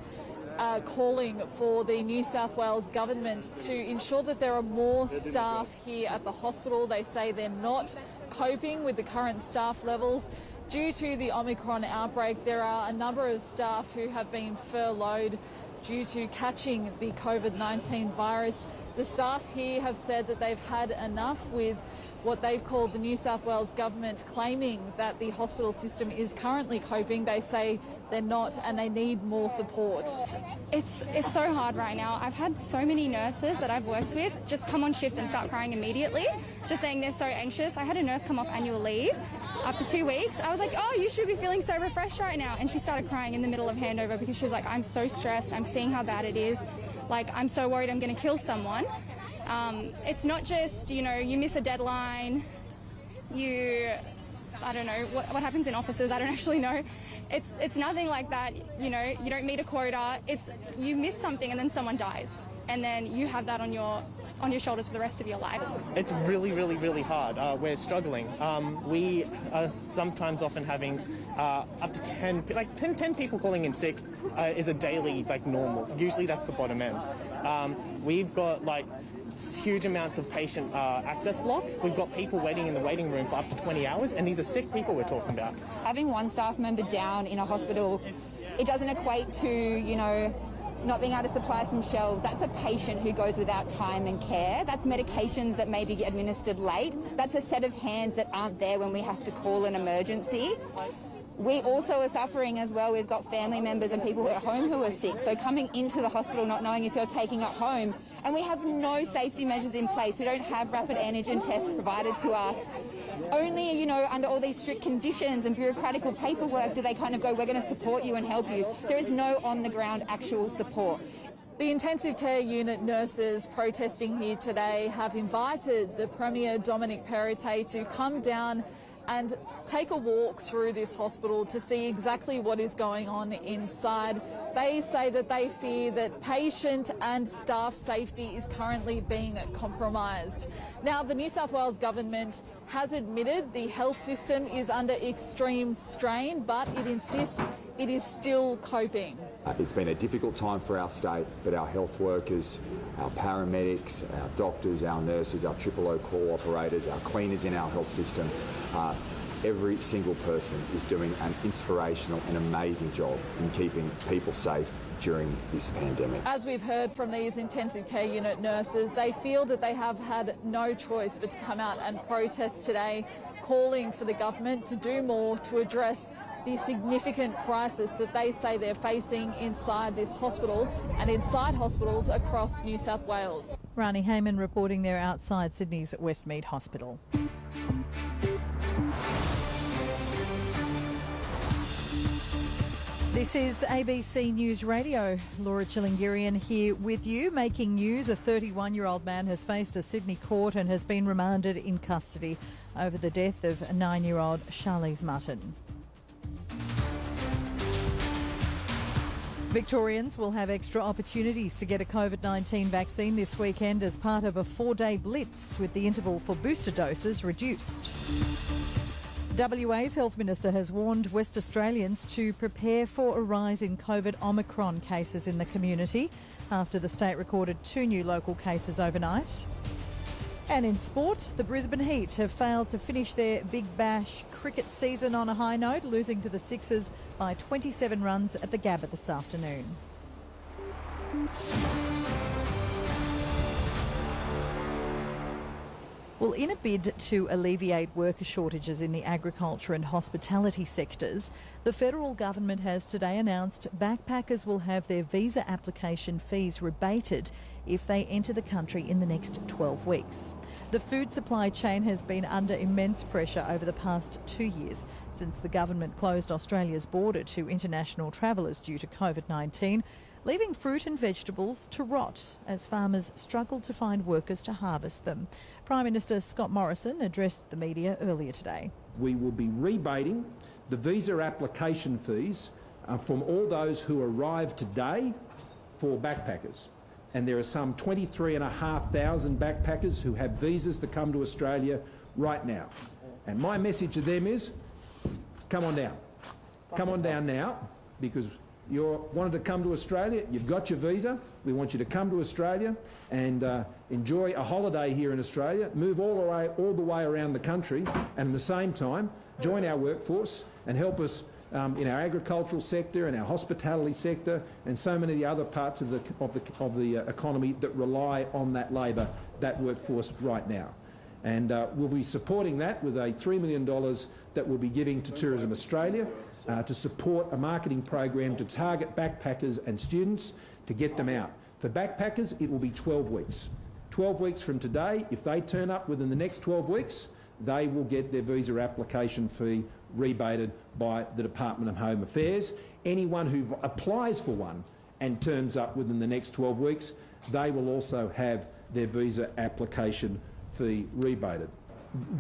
calling for the New South Wales government to ensure that there are more staff here at the hospital. They say they're not coping with the current staff levels. Due to the Omicron outbreak, there are a number of staff who have been furloughed due to catching the COVID-19 virus. The staff here have said that they've had enough with what they've called the New South Wales government claiming that the hospital system is currently coping. They say they're not, and they need more support. It's so hard right now. I've had so many nurses that I've worked with just come on shift and start crying immediately, just saying they're so anxious. I had a nurse come off annual leave after 2 weeks. I was like, oh, you should be feeling so refreshed right now. And she started crying in the middle of handover because she's like, I'm so stressed. I'm seeing how bad it is. Like, I'm so worried I'm going to kill someone. It's not just, you know, you miss a deadline, I don't know what happens in offices, I don't actually know. It's nothing like that, you know, you don't meet a quota, it's you miss something and then someone dies, and then you have that on your shoulders for the rest of your lives. It's really, really, really hard. We're struggling. We are sometimes often having up to 10 people calling in sick is a daily, normal. Usually that's the bottom end. We've got, huge amounts of patient access block. We've got people waiting in the waiting room for up to 20 hours, and these are sick people we're talking about. Having one staff member down in a hospital, it doesn't equate to, you know, not being able to supply some shelves, that's a patient who goes without time and care. That's medications that may be administered late. That's a set of hands that aren't there when we have to call an emergency. We also are suffering as well. We've got family members and people at home who are sick. So coming into the hospital not knowing if you're taking it home, and we have no safety measures in place. We don't have rapid antigen tests provided to us. Only, you know, under all these strict conditions and bureaucratical paperwork do they kind of go, we're going to support you and help you. There is no on-the-ground actual support. The intensive care unit nurses protesting here today have invited the Premier Dominic Perrottet to come down and take a walk through this hospital to see exactly what is going on inside. They say that they fear that patient and staff safety is currently being compromised. Now, the New South Wales government has admitted the health system is under extreme strain, but it insists it is still coping. It's been a difficult time for our state, but our health workers, our paramedics, our doctors, our nurses, our OOO call operators, our cleaners in our health system, every single person is doing an inspirational and amazing job in keeping people safe during this pandemic. As we've heard from these intensive care unit nurses, they feel that they have had no choice but to come out and protest today, calling for the government to do more to address the significant crisis that they say they're facing inside this hospital and inside hospitals across New South Wales. Rani Hayman reporting there outside Sydney's Westmead Hospital. This is ABC News Radio. Laura Chilingirian here with you. Making news, a 31-year-old man has faced a Sydney court and has been remanded in custody over the death of 9-year-old Charlize Mutton. Victorians will have extra opportunities to get a COVID-19 vaccine this weekend as part of a 4-day blitz, with the interval for booster doses reduced. WA's Health Minister has warned West Australians to prepare for a rise in COVID Omicron cases in the community after the state recorded 2 new local cases overnight. And in sport, the Brisbane Heat have failed to finish their Big Bash cricket season on a high note, losing to the Sixers by 27 runs at the Gabba this afternoon. Well, in a bid to alleviate worker shortages in the agriculture and hospitality sectors, the federal government has today announced backpackers will have their visa application fees rebated if they enter the country in the next 12 weeks. The food supply chain has been under immense pressure over the past 2 years since the government closed Australia's border to international travellers due to COVID-19, leaving fruit and vegetables to rot as farmers struggle to find workers to harvest them. Prime Minister Scott Morrison addressed the media earlier today. We will be rebating the visa application fees from all those who arrive today for backpackers. And there are some 23,500 backpackers who have visas to come to Australia right now. And my message to them is, come on down. Come on down now, because you wanted to come to Australia, you've got your visa, we want you to come to Australia and enjoy a holiday here in Australia, move all the way around the country, and at the same time join our workforce and help us in our agricultural sector and our hospitality sector and so many of the other parts of the economy that rely on that labour, that workforce right now. And we'll be supporting that with a $3 million that we'll be giving to Tourism Australia to support a marketing program to target backpackers and students to get them out. For backpackers, it will be 12 weeks. 12 weeks from today, if they turn up within the next 12 weeks, they will get their visa application fee rebated by the Department of Home Affairs. Anyone who applies for one and turns up within the next 12 weeks, they will also have their visa application fee rebated.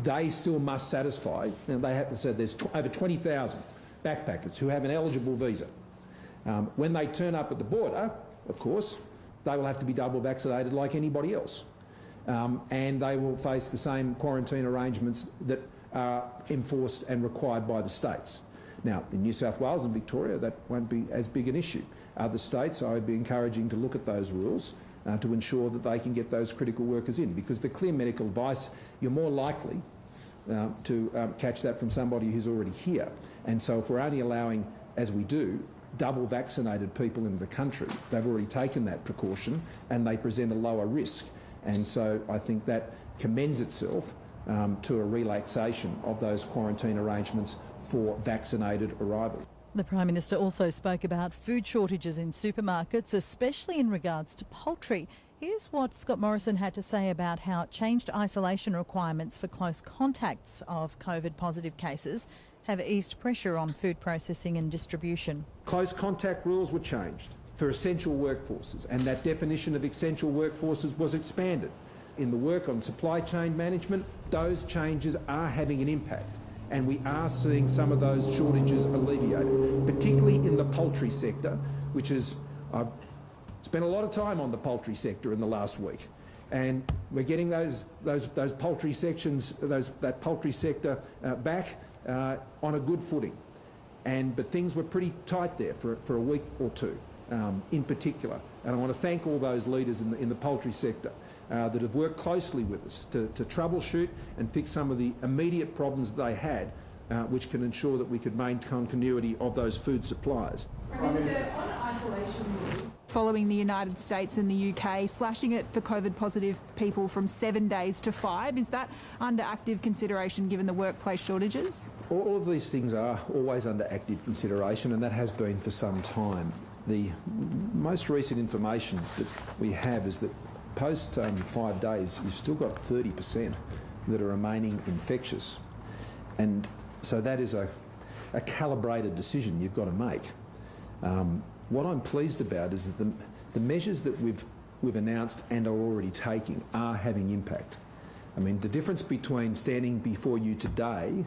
They still must satisfy, and they have to say there's over 20,000 backpackers who have an eligible visa. When they turn up at the border, of course, they will have to be double vaccinated like anybody else. And they will face the same quarantine arrangements that are enforced and required by the states. Now, in New South Wales and Victoria, that won't be as big an issue. Other states, I would be encouraging to look at those rules to ensure that they can get those critical workers in, because the clear medical advice, you're more likely to catch that from somebody who's already here. And so if we're only allowing, as we do, double vaccinated people in the country. They've already taken that precaution and they present a lower risk. And so I think that commends itself to a relaxation of those quarantine arrangements for vaccinated arrivals. The Prime Minister also spoke about food shortages in supermarkets, especially in regards to poultry. Here's what Scott Morrison had to say about how changed isolation requirements for close contacts of COVID positive cases have eased pressure on food processing and distribution. Close contact rules were changed for essential workforces, and that definition of essential workforces was expanded. In the work on supply chain management, those changes are having an impact, and we are seeing some of those shortages alleviated, particularly in the poultry sector, which is, I've spent a lot of time on the poultry sector in the last week, and we're getting those poultry sections, that poultry sector back on a good footing. But things were pretty tight there for a week or two in particular. And I want to thank all those leaders in the poultry sector that have worked closely with us to troubleshoot and fix some of the immediate problems they had, which can ensure that we could maintain continuity of those food supplies. Following the United States and the UK slashing it for COVID positive people from 7 days to 5, is that under active consideration given the workplace shortages? All of these things are always under active consideration, and that has been for some time. The most recent information that we have is that post 5 days, you've still got 30% that are remaining infectious. And so that is a calibrated decision you've got to make. What I'm pleased about is that the measures that we've announced and are already taking are having impact. I mean, the difference between standing before you today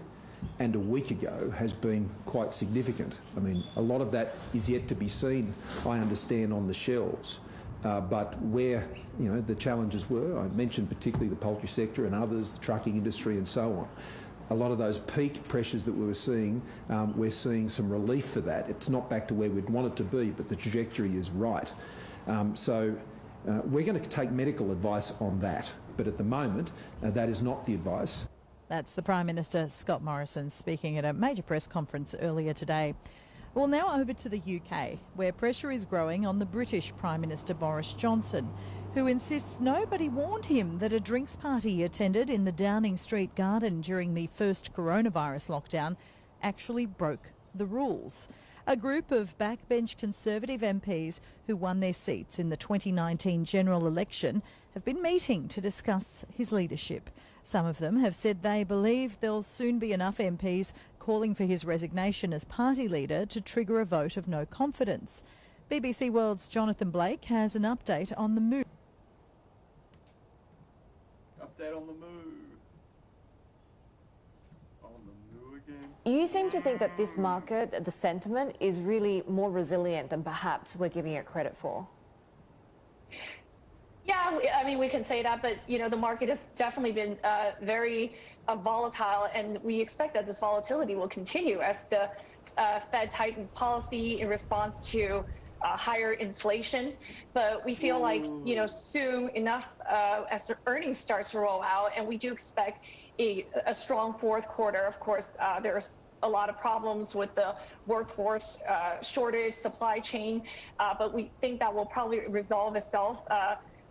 and a week ago has been quite significant. I mean, a lot of that is yet to be seen, I understand, on the shelves. But where the challenges were, I mentioned particularly the poultry sector and others, the trucking industry and so on. A lot of those peak pressures that we were seeing, we're seeing some relief for that. It's not back to where we'd want it to be, but the trajectory is right. So we're going to take medical advice on that. But at the moment, that is not the advice. That's the Prime Minister, Scott Morrison, speaking at a major press conference earlier today. Well, now over to the UK, where pressure is growing on the British Prime Minister Boris Johnson, who insists nobody warned him that a drinks party he attended in the Downing Street garden during the first coronavirus lockdown actually broke the rules. A group of backbench Conservative MPs who won their seats in the 2019 general election have been meeting to discuss his leadership. Some of them have said they believe there'll soon be enough MPs calling for his resignation as party leader to trigger a vote of no confidence. BBC World's Jonathan Blake has an update on the move. Update on the move. On the move again. You seem to think that this market, the sentiment, is really more resilient than perhaps we're giving it credit for. Yeah, I mean, we can say that, but, the market has definitely been very volatile, and we expect that this volatility will continue as the Fed tightens policy in response to higher inflation. But we feel like, soon enough as the earnings starts to roll out, and we do expect a strong fourth quarter. Of course, there's a lot of problems with the workforce shortage, supply chain, but we think that will probably resolve itself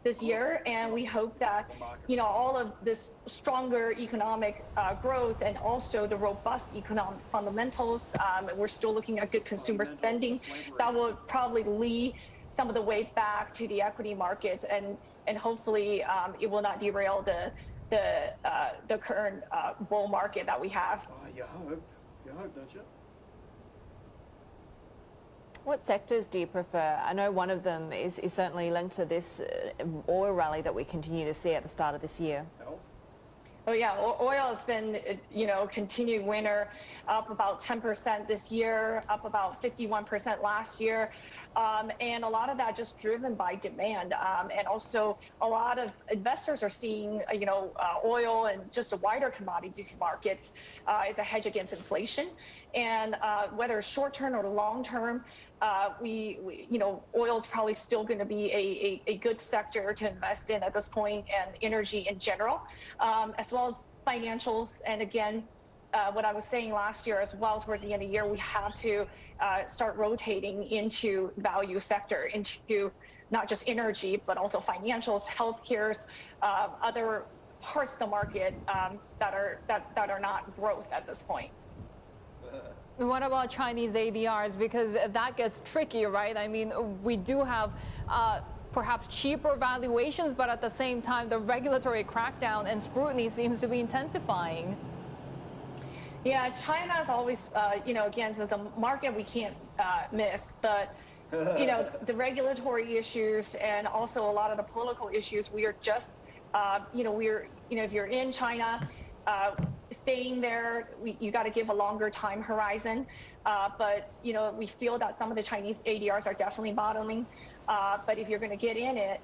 this year, and we hope that all of this stronger economic growth and also the robust economic fundamentals, we're still looking at good consumer spending, that will probably lead some of the way back to the equity markets, and hopefully it will not derail the current bull market that we have. You hope, don't you? What sectors do you prefer? I know one of them is certainly linked to this oil rally that we continue to see at the start of this year. Oh yeah, oil has been, continued winner, up about 10% this year, up about 51% last year. And a lot of that just driven by demand. And also a lot of investors are seeing, oil and just a wider commodities markets as a hedge against inflation. And whether short-term or long-term, oil is probably still going to be a good sector to invest in at this point, and energy in general, as well as financials. And again, what I was saying last year as well, towards the end of the year, we have to start rotating into value sector, into not just energy, but also financials, healthcare, other parts of the market that are not growth at this point. What about Chinese ADRs? Because that gets tricky, right? I mean, we do have perhaps cheaper valuations, but at the same time, the regulatory crackdown and scrutiny seems to be intensifying. Yeah, China is always, again, as a market we can't miss, but the regulatory issues and also a lot of the political issues, we are just, if you're in China, staying there, you got to give a longer time horizon. But we feel that some of the Chinese ADRs are definitely bottoming. But if you're going to get in it,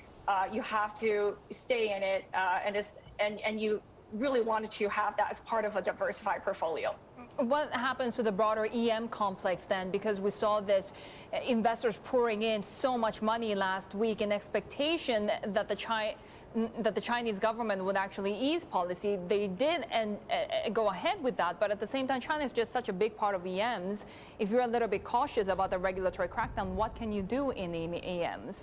you have to stay in it, and you really wanted to have that as part of a diversified portfolio. What happens to the broader EM complex then? Because we saw this investors pouring in so much money last week in expectation that the Chinese government would actually ease policy. They did and go ahead with that, but at the same time, China is just such a big part of EMs. If you're a little bit cautious about the regulatory crackdown, what can you do in EMs?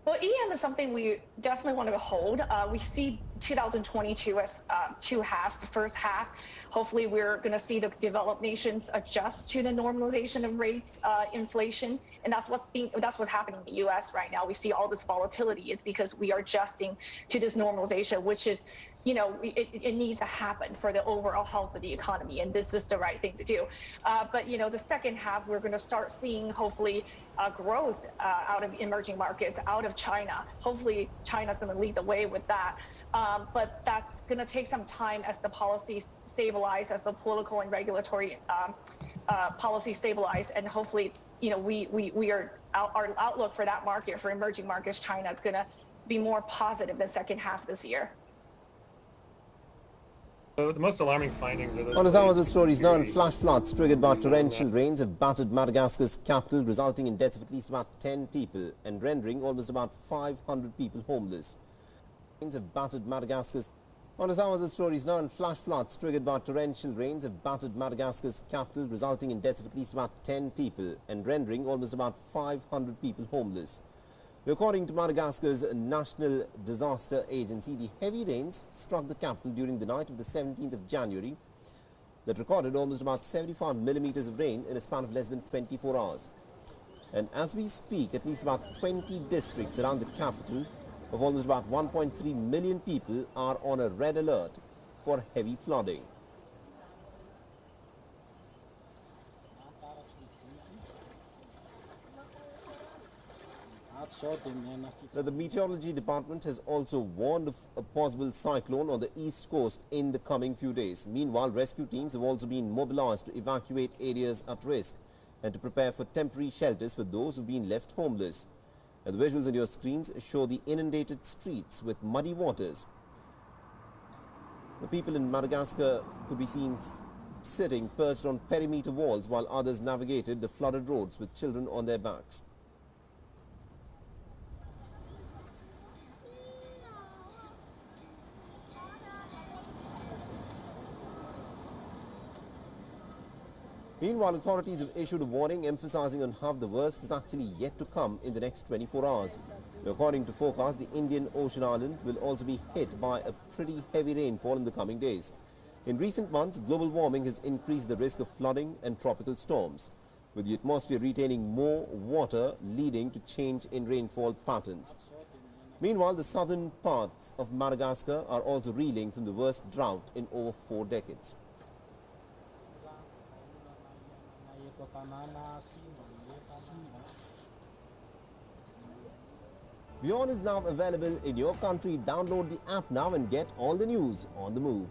Well, EM is something we definitely want to hold. We see 2022 as two halves. The first half, hopefully we're going to see the developed nations adjust to the normalization of rates, inflation, and that's what's happening in the U.S. right now. We see all this volatility. It's because we are adjusting to this normalization, which is, it needs to happen for the overall health of the economy, and this is the right thing to do. But the second half, we're going to start seeing hopefully growth out of emerging markets, out of China. Hopefully, China's going to lead the way with that. But that's going to take some time as the policies stabilize, as the political and regulatory policies stabilize, and hopefully, our outlook for that market, for emerging markets, China, is going to be more positive the second half of this year. So the most alarming findings are those... On some of the stories now, and flash floods triggered by torrential rains have battered Madagascar's capital, resulting in deaths of at least about 10 people and rendering almost about 500 people homeless. Rains have battered Madagascar's... On some of the stories now, and flash floods triggered by torrential rains have battered Madagascar's capital, resulting in deaths of at least about 10 people and rendering almost about 500 people homeless. According to Madagascar's National Disaster Agency, the heavy rains struck the capital during the night of the 17th of January that recorded almost about 75 millimeters of rain in a span of less than 24 hours. And as we speak, at least about 20 districts around the capital of almost about 1.3 million people are on a red alert for heavy flooding. Now, the Meteorology Department has also warned of a possible cyclone on the east coast in the coming few days. Meanwhile, rescue teams have also been mobilized to evacuate areas at risk and to prepare for temporary shelters for those who've been left homeless. And the visuals on your screens show the inundated streets with muddy waters. The people in Madagascar could be seen sitting perched on perimeter walls while others navigated the flooded roads with children on their backs. Meanwhile, authorities have issued a warning emphasizing on how the worst is actually yet to come in the next 24 hours. According to forecasts, the Indian Ocean island will also be hit by a pretty heavy rainfall in the coming days. In recent months, global warming has increased the risk of flooding and tropical storms, with the atmosphere retaining more water leading to change in rainfall patterns. Meanwhile, the southern parts of Madagascar are also reeling from the worst drought in over 4 decades. WION is now available in your country. Download the app now and get all the news on the move.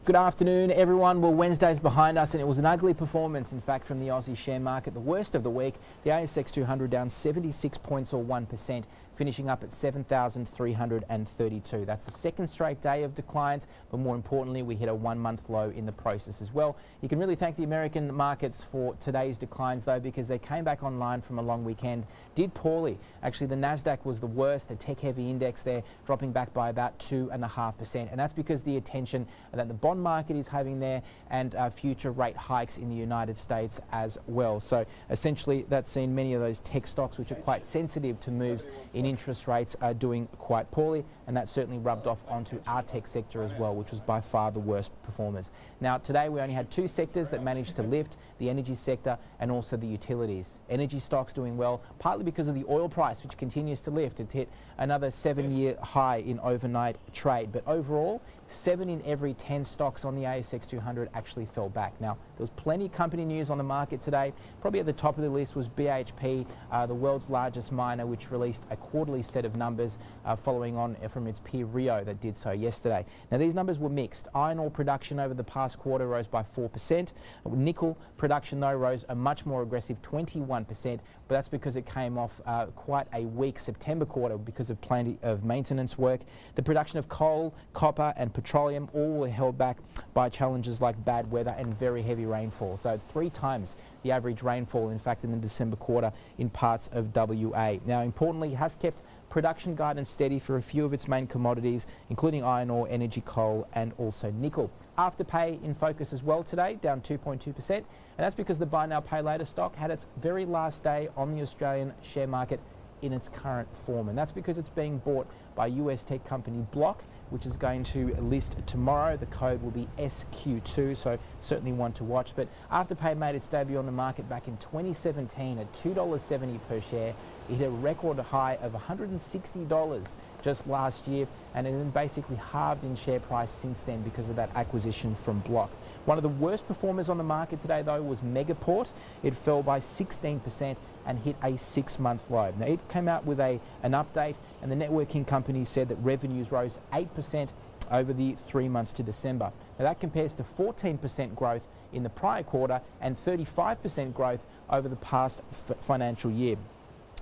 Good afternoon, everyone. Well, Wednesday's behind us, and it was an ugly performance, in fact, from the Aussie share market. The worst of the week, the ASX 200 down 76 points or 1%. finishing up at 7,332. That's the second straight day of declines, but more importantly, we hit a 1-month low in the process as well. You can really thank the American markets for today's declines though, because they came back online from a long weekend, did poorly. Actually, the Nasdaq was the worst, the tech-heavy index there dropping back by about 2.5%, and that's because the attention that the bond market is having there and future rate hikes in the United States as well. So essentially, that's seen many of those tech stocks, which are quite sensitive to moves in interest rates, are doing quite poorly, and that certainly rubbed off onto our tech sector as well, which was by far the worst performers. Now, today we only had two sectors that managed to lift, the energy sector and also the utilities. Energy stocks doing well, partly because of the oil price, which continues to lift. It hit another 7-year high in overnight trade, but overall, 7 in every 10 stocks on the ASX 200 actually fell back. Now, there was plenty of company news on the market today. Probably at the top of the list was BHP, the world's largest miner, which released a quarterly set of numbers following on from its peer Rio that did so yesterday. Now, these numbers were mixed. Iron ore production over the past quarter rose by 4%. Nickel production, though, rose a much more aggressive 21%, but that's because it came off quite a weak September quarter because of plenty of maintenance work. The production of coal, copper and petroleum all were held back by challenges like bad weather and very heavy rainfall. So 3 times the average rainfall, in fact, in the December quarter in parts of WA. Now, importantly, it has kept production guidance steady for a few of its main commodities, including iron ore, energy coal and also nickel. Afterpay in focus as well today, down 2.2%, and that's because the buy now pay later stock had its very last day on the Australian share market in its current form, and that's because it's being bought by US tech company Block, which is going to list tomorrow. The code will be SQ2, so certainly one to watch. But Afterpay made its debut on the market back in 2017 at $2.70 per share. It hit a record high of $160 just last year, and it then basically halved in share price since then because of that acquisition from Block. One of the worst performers on the market today, though, was Megaport. It fell by 16% and hit a 6-month low. Now, it came out with an update, and the networking company said that revenues rose 8% over the 3 months to December. Now, that compares to 14% growth in the prior quarter and 35% growth over the past financial year.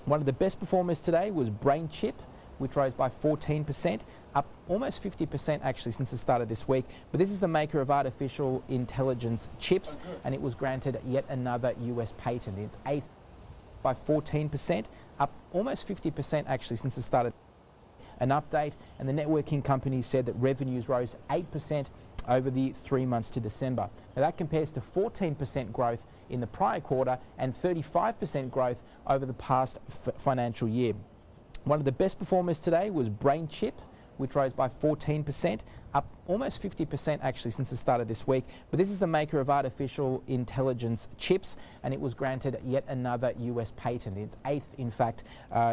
One of the best performers today was BrainChip, which rose by 14%, up almost 50% actually since the start of this week. But this is the maker of artificial intelligence chips, and it was granted yet another US patent. It's 8th by 14%, up almost 50% actually since the start of an update, and the networking company said that revenues rose 8% over the 3 months to December. Now, that compares to 14% growth in the prior quarter and 35% growth over the past financial year. One of the best performers today was BrainChip, which rose by 14%, up almost 50% actually since the start of this week. But this is the maker of artificial intelligence chips, and it was granted yet another US patent. It's 8th, in fact,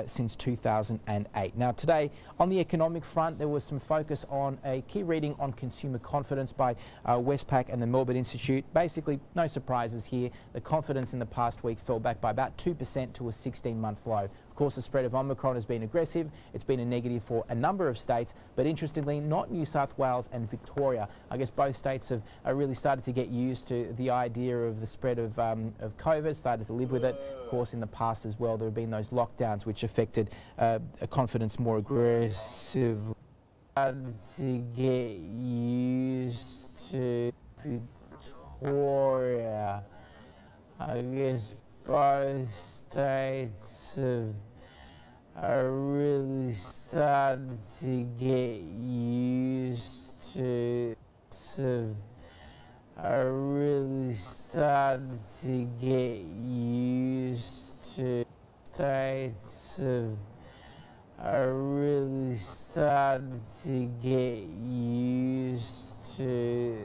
since 2008. Now, today, on the economic front, there was some focus on a key reading on consumer confidence by Westpac and the Melbourne Institute. Basically, no surprises here. The confidence in the past week fell back by about 2% to a 16-month low. Of course, the spread of Omicron has been aggressive. It's been a negative for a number of states, but interestingly, not New South Wales and Victoria. I guess both states have really started to get used to the idea of the spread of COVID, started to live with it. Of course, in the past as well, there have been those lockdowns which affected confidence more aggressively. Started to get used to Victoria. I guess both states are really started to get used to really started to get used to states are really started to get used to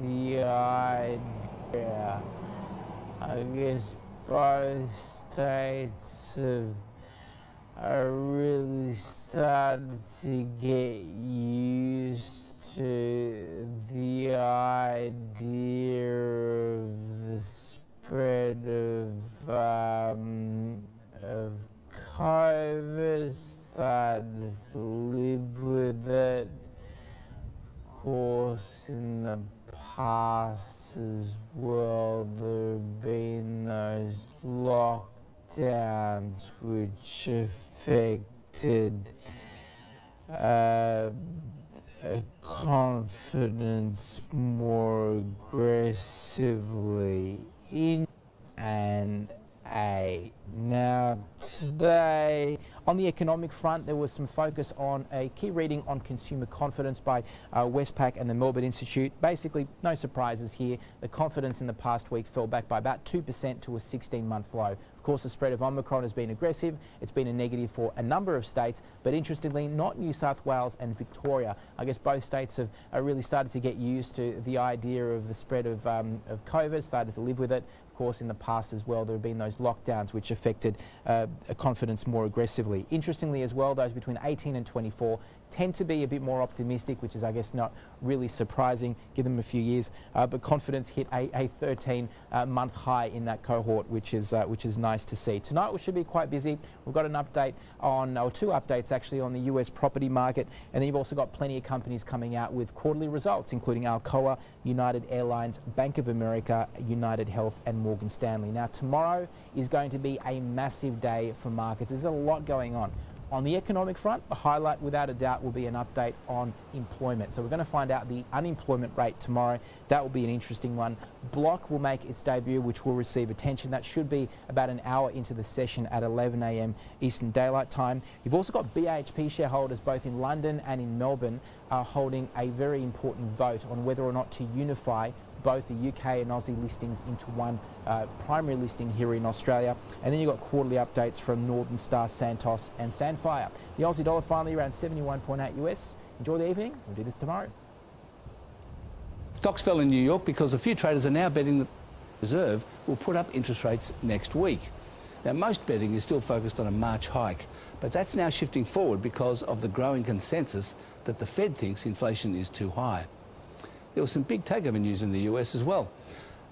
the idea. I guess both states are really started to get used to the idea of the spread of COVID, started to live with it. Of course, in the past as well, there have been those lockdowns which affected expected confidence more aggressively in and a. Now today, on the economic front, there was some focus on a key reading on consumer confidence by Westpac and the Melbourne Institute. Basically, no surprises here. The confidence in the past week fell back by about 2% to a 16-month low. Of course, the spread of Omicron has been aggressive. It's been a negative for a number of states, but interestingly, not New South Wales and Victoria. I guess both states have really started to get used to the idea of the spread of COVID, started to live with it. Of course, in the past as well, there have been those lockdowns which affected confidence more aggressively. Interestingly as well, those between 18 and 24 tend to be a bit more optimistic, which is, I guess, not really surprising. Give them a few years, but confidence hit a 13-month high in that cohort, which is nice to see. Tonight we should be quite busy. We've got an update on, or two updates actually, on the US property market, and then you've also got plenty of companies coming out with quarterly results, including Alcoa, United Airlines, Bank of America, United Health, and Morgan Stanley. Now, tomorrow is going to be a massive day for markets. There's a lot going on. On the economic front, the highlight without a doubt will be an update on employment. So we're going to find out the unemployment rate tomorrow. That will be an interesting one. Block will make its debut, which will receive attention. That should be about an hour into the session at 11 a.m. Eastern Daylight Time. You've also got BHP shareholders both in London and in Melbourne holding a very important vote on whether or not to unify both the UK and Aussie listings into one primary listing here in Australia. And then you've got quarterly updates from Northern Star, Santos and Sandfire. The Aussie dollar finally around 71.8 US. Enjoy the evening. We'll do this tomorrow. Stocks fell in New York because a few traders are now betting that the Reserve will put up interest rates next week. Now, most betting is still focused on a March hike, but that's now shifting forward because of the growing consensus that the Fed thinks inflation is too high. There was some big takeover news in the US as well.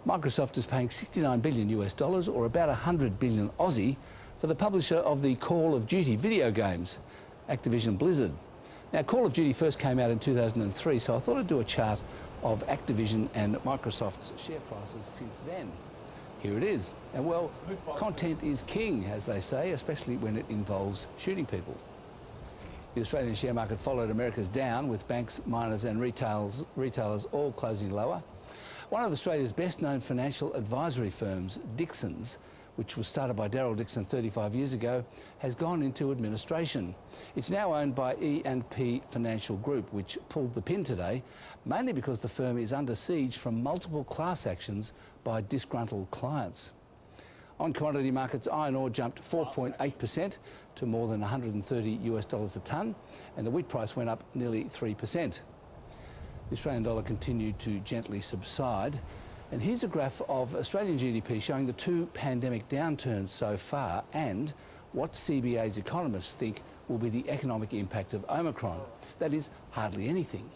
Microsoft is paying $69 billion US, or about 100 billion Aussie, for the publisher of the Call of Duty video games, Activision Blizzard. Now, Call of Duty first came out in 2003, so I thought I'd do a chart of Activision and Microsoft's share prices since then. Here it is. And well, content is king, as they say, especially when it involves shooting people. The Australian share market followed America's down, with banks, miners and retailers all closing lower. One of Australia's best-known financial advisory firms, Dixons, which was started by Daryl Dixon 35 years ago, has gone into administration. It's now owned by E&P Financial Group, which pulled the pin today, mainly because the firm is under siege from multiple class actions by disgruntled clients. On commodity markets, iron ore jumped 4.8% to more than $130 US a tonne, and the wheat price went up nearly 3%. The Australian dollar continued to gently subside. And here's a graph of Australian GDP showing the two pandemic downturns so far and what CBA's economists think will be the economic impact of Omicron. That is, hardly anything.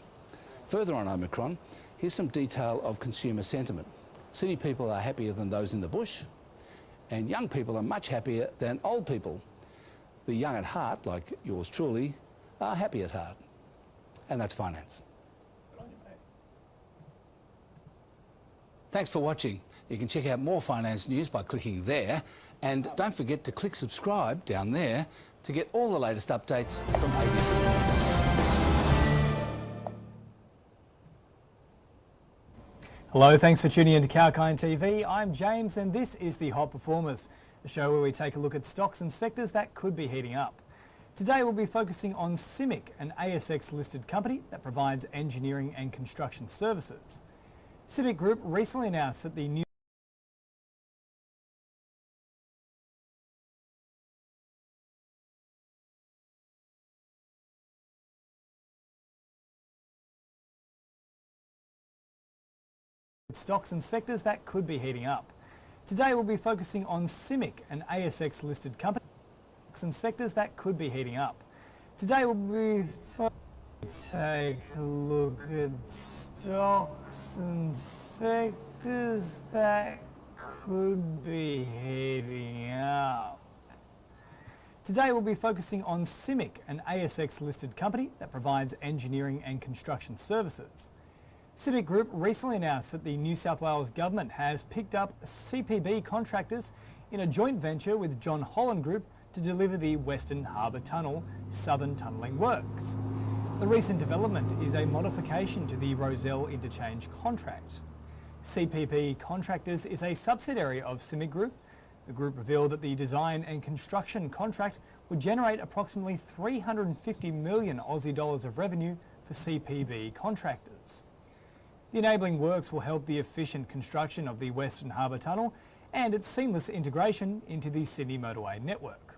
Further on Omicron, here's some detail of consumer sentiment. City people are happier than those in the bush, and young people are much happier than old people. The young at heart, like yours truly, are happy at heart. And that's finance. Thanks for watching. You can check out more finance news by clicking there, and don't forget to click subscribe down there to get all the latest updates from ABC News. Hello, thanks for tuning into Kalkine TV. I'm James and this is the Hot Performers, a show where we take a look at stocks and sectors that could be heating up. Today we'll be focusing on CIMIC, an ASX listed company that provides engineering and construction services. CIMIC Group recently announced that the new stocks and sectors that could be heating up. Today we'll be focusing on CIMIC, an ASX listed company, stocks and sectors that could be heating up. Today we'll be take a look at stocks and sectors that could be heating up. Today we'll be focusing on CIMIC, an ASX listed company that provides engineering and construction services. CIMIC Group recently announced that the New South Wales government has picked up CPB contractors in a joint venture with John Holland Group to deliver the Western Harbour Tunnel Southern Tunnelling Works. The recent development is a modification to the Rozelle Interchange contract. CPB Contractors is a subsidiary of CIMIC Group. The group revealed that the design and construction contract would generate approximately 350 million Aussie dollars of revenue for CPB Contractors. The enabling works will help the efficient construction of the Western Harbour Tunnel and its seamless integration into the Sydney motorway network.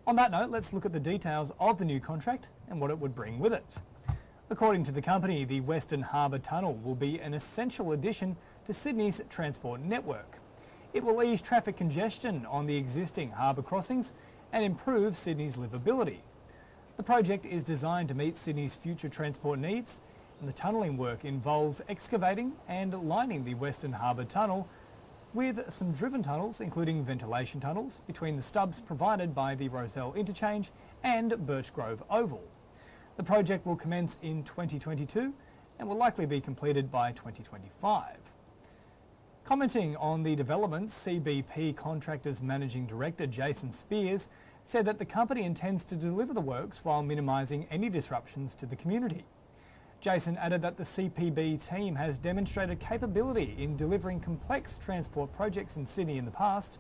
On that note, let's look at the details of the new contract and what it would bring with it. According to the company, the Western Harbour Tunnel will be an essential addition to Sydney's transport network. It will ease traffic congestion on the existing harbour crossings and improve Sydney's livability. The project is designed to meet Sydney's future transport needs, and the tunnelling work involves excavating and lining the Western Harbour Tunnel with some driven tunnels, including ventilation tunnels, between the stubs provided by the Rozelle Interchange and Birch Grove Oval. The project will commence in 2022 and will likely be completed by 2025. Commenting on the developments, CBP Contractors Managing Director Jason Spears said that the company intends to deliver the works while minimising any disruptions to the community. Jason added that the CPB team has demonstrated capability in delivering complex transport projects in Sydney in the past.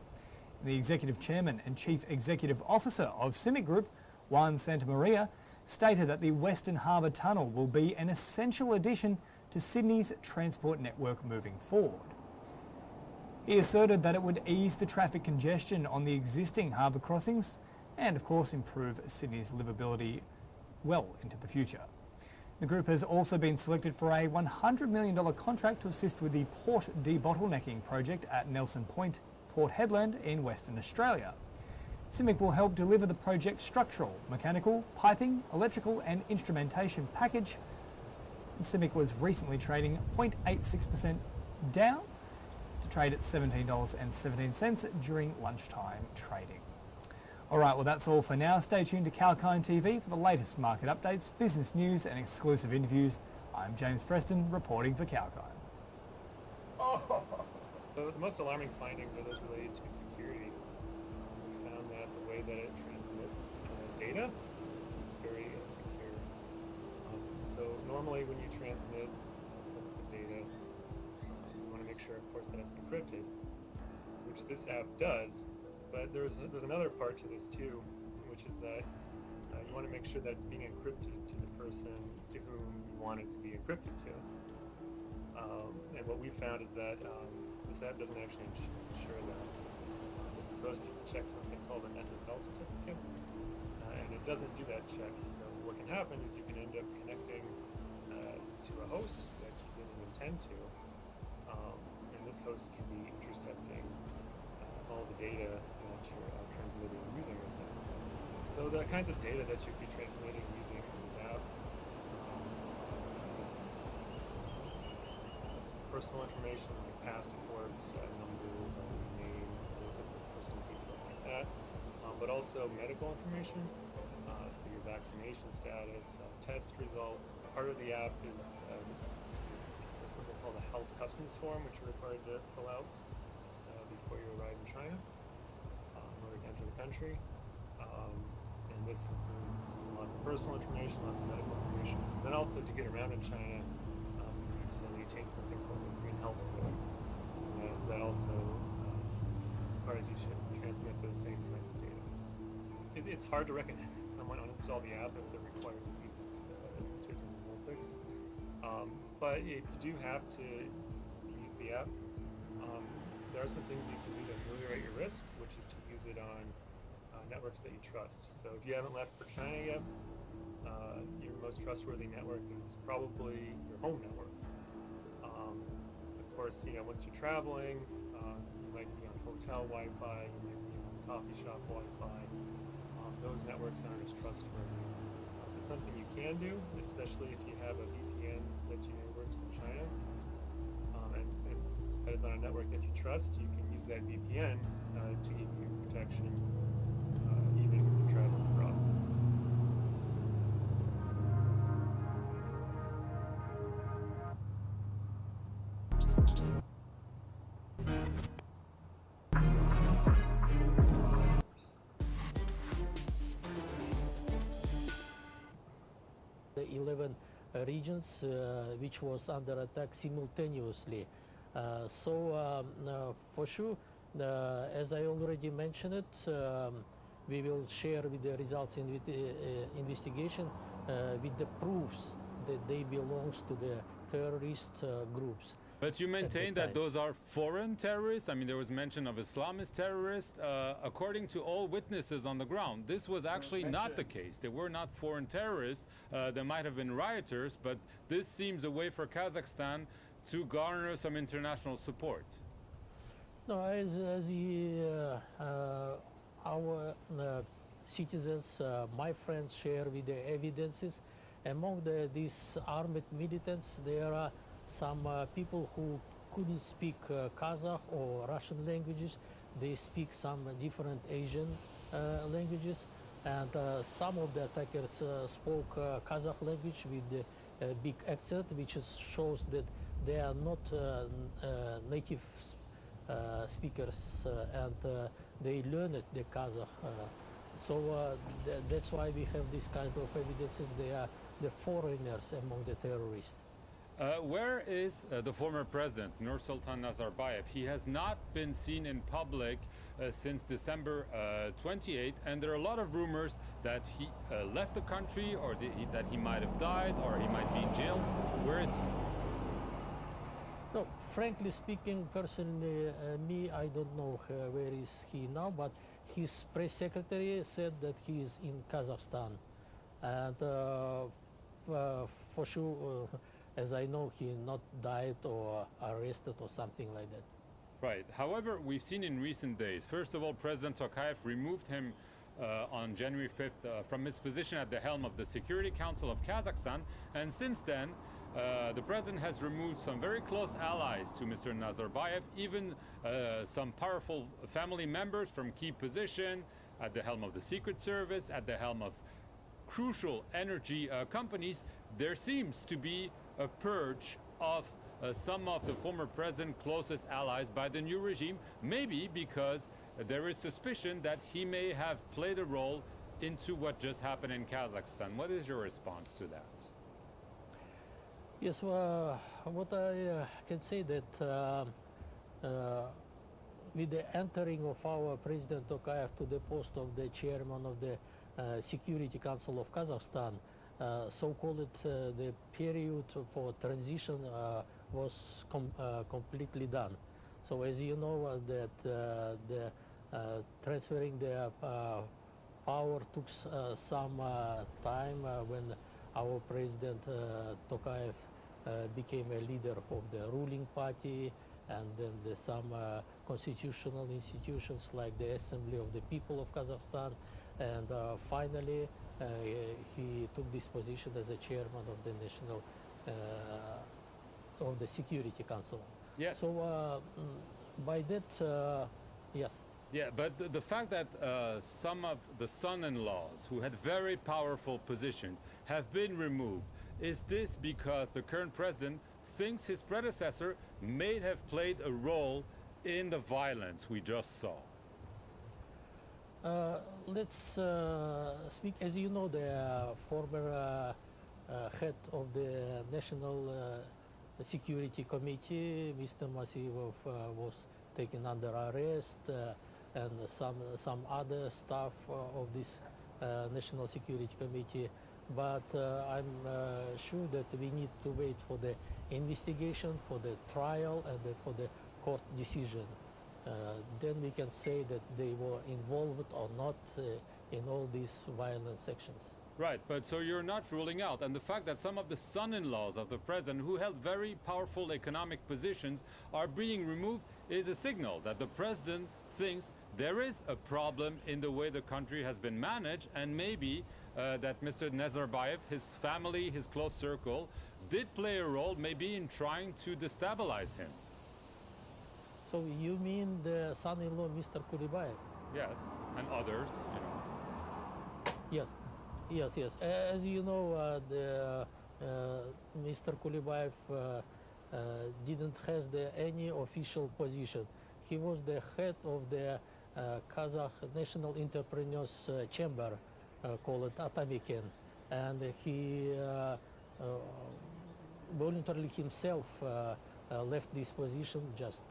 The Executive Chairman and Chief Executive Officer of CIMIC Group, Juan Santamaria, stated that the Western Harbour Tunnel will be an essential addition to Sydney's transport network moving forward. He asserted that it would ease the traffic congestion on the existing harbour crossings and, of course, improve Sydney's livability well into the future. The group has also been selected for a $100 million contract to assist with the port debottlenecking project at Nelson Point, Port Hedland in Western Australia. CIMIC will help deliver the project's structural, mechanical, piping, electrical and instrumentation package. And CIMIC was recently trading 0.86% down to trade at $17.17 during lunchtime trading. All right, well, that's all for now. Stay tuned to Kalkine TV for the latest market updates, business news and exclusive interviews. I'm James Preston, reporting for Kalkine. So the most alarming findings are those related to security. We found that the way that it transmits data is very insecure. So normally when you transmit sensitive data, you want to make sure, of course, that it's encrypted, which this app does. But there's another part to this too, which is that you want to make sure that it's being encrypted to the person to whom you want it to be encrypted to. And what we found is that this app doesn't actually ensure that. It's supposed to check something called an SSL certificate, and it doesn't do that check. So what can happen is you can end up connecting to a host that you didn't intend to, and this host can be intercepting all the data that you're transmitting using this app. So the kinds of data that you'd be transmitting using this app, personal information like passports, numbers, name, those sorts of personal details like that, but also medical information, so your vaccination status, test results. Part of the app is something called a health customs form, which you're required to fill out before you arrive in China, in order to enter the country. And this includes lots of personal information, lots of medical information. And then also to get around in China, you need to maintain something called the Green Health Code. That also requires you to transmit those same kinds of data. It's hard to recognize someone uninstall the app if they're required to use it in terms of the Olympics. But if you do have to use the app, there are some things you can do to ameliorate your risk, which is to use it on networks that you trust. So if you haven't left for China yet, your most trustworthy network is probably your home network. Of course, once you're traveling, you might be on hotel Wi-Fi, you might be on coffee shop Wi-Fi. Those networks aren't as trustworthy. It's something you can do, especially if you have a VPN that you know works in China. And that is on a network that you trust. You can use that VPN to give you protection even if you're traveling abroad. regions which was under attack simultaneously. For sure, as I already mentioned it, we will share with the results in the investigation with the proofs that they belongs to the terrorist groups. But you maintain that those are foreign terrorists? I mean, there was mention of Islamist terrorists. According to all witnesses on the ground, this was actually not the case. They were not foreign terrorists. There might have been rioters, but this seems a way for Kazakhstan to garner some international support. No, as our citizens, my friends share with the evidences. Among these armed militants, there are some people who couldn't speak Kazakh or Russian languages. They speak some different Asian languages, and some of the attackers spoke Kazakh language with a big accent, which shows that they are not native speakers, and they learned the Kazakh. That's why we have this kind of evidences. They are the foreigners among the terrorists. Where is the former president, Nursultan Nazarbayev? He has not been seen in public since December 28, and there are a lot of rumors that he left the country, or that he might have died, or he might be in jail. Where is he? No, frankly speaking, personally, I don't know where is he now, but his press secretary said that he is in Kazakhstan. And for sure, as I know, he not died or arrested or something like that. Right. However, we've seen in recent days, first of all, President Tokayev removed him on January 5th from his position at the helm of the Security Council of Kazakhstan. And since then, the president has removed some very close allies to Mr. Nazarbayev, even some powerful family members from key position at the helm of the Secret Service, at the helm of crucial energy companies. There seems to be a purge of some of the former president's closest allies by the new regime, maybe because there is suspicion that he may have played a role into what just happened in Kazakhstan. What is your response to that? Yes, what I can say that with the entering of our President Tokayev to the post of the chairman of the Security Council of Kazakhstan, so-called the period for transition was completely done. So as you know, that the transferring the power took some time when our President Tokayev became a leader of the ruling party, and then some constitutional institutions like the Assembly of the People of Kazakhstan, and finally he took this position as a chairman of the national of the Security Council. Yes. So by that, yes. Yeah, but the fact that some of the son-in-laws who had very powerful positions have been removed, is this because the current president thinks his predecessor may have played a role in the violence we just saw? Let's speak. As you know, the former head of the National Security Committee, Mr. Masivov, was taken under arrest, and some other staff of this National Security Committee. But I'm sure that we need to wait for the investigation, for the trial, and for the court decision. Then we can say that they were involved or not in all these violent sections. Right, but so you're not ruling out, and the fact that some of the son-in-laws of the president who held very powerful economic positions are being removed is a signal that the president thinks there is a problem in the way the country has been managed, and maybe that Mr. Nazarbayev, his family, his close circle, did play a role maybe in trying to destabilize him. So you mean the son-in-law, Mr. Kulibayev? Yes, and others, you know. Yes, yes, yes. As you know, Mr. Kulibayev didn't have any official position. He was the head of the Kazakh National Entrepreneurs Chamber, called Atamiken, and he voluntarily himself left this position just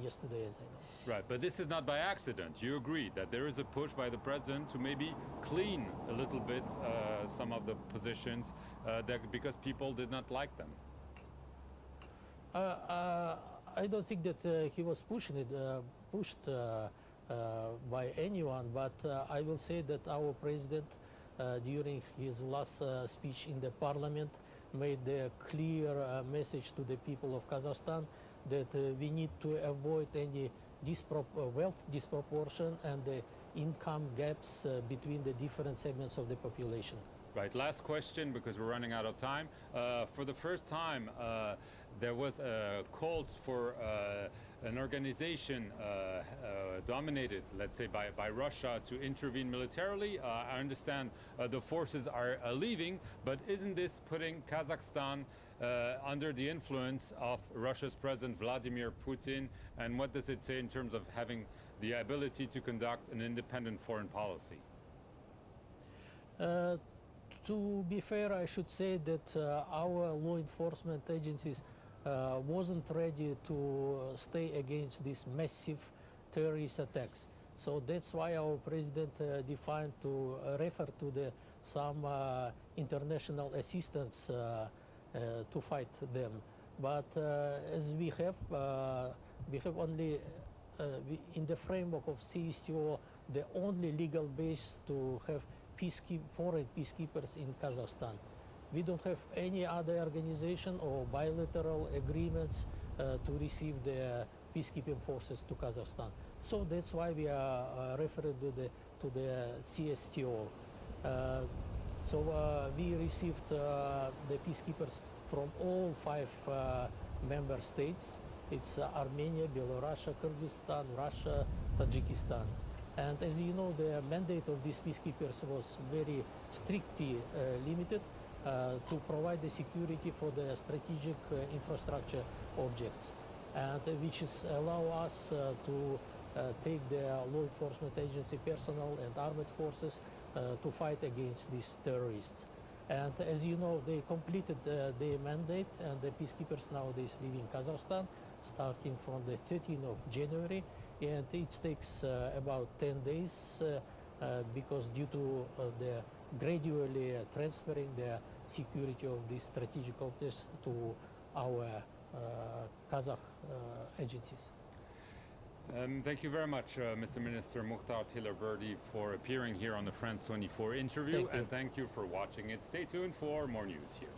yesterday, as I know. Right, but this is not by accident. You agree that there is a push by the president to maybe clean a little bit some of the positions because people did not like them. I don't think that he was pushed by anyone, but I will say that our president, during his last speech in the parliament, made a clear message to the people of Kazakhstan that we need to avoid any wealth disproportion and the income gaps between the different segments of the population. Right, last question because we're running out of time. For the first time, there was a call for an organization dominated, let's say, by Russia to intervene militarily. I understand the forces are leaving, but isn't this putting Kazakhstan under the influence of Russia's President Vladimir Putin? And what does it say in terms of having the ability to conduct an independent foreign policy? To be fair, I should say that our law enforcement agencies wasn't ready to stay against these massive terrorist attacks. So that's why our president defined to refer to some international assistance to fight them. But as we have only in the framework of CSTO the only legal base to have foreign peacekeepers in Kazakhstan. We don't have any other organization or bilateral agreements to receive the peacekeeping forces to Kazakhstan. So that's why we are referring to the CSTO. So we received the peacekeepers from all 5 member states. It's Armenia, Belarus, Kyrgyzstan, Russia, Tajikistan. And as you know, the mandate of these peacekeepers was very strictly limited to provide the security for the strategic infrastructure objects, and which is allow us to take the law enforcement agency personnel and armed forces to fight against these terrorists. And as you know, they completed their mandate, and the peacekeepers nowadays live in Kazakhstan, starting from the 13th of January. And it takes about 10 days because due to the gradually transferring the security of these strategic objects to our Kazakh agencies. Thank you very much, Mr. Minister Mukhtar Tilerberdi, for appearing here on the France 24 interview. And thank you for watching it. Stay tuned for more news here.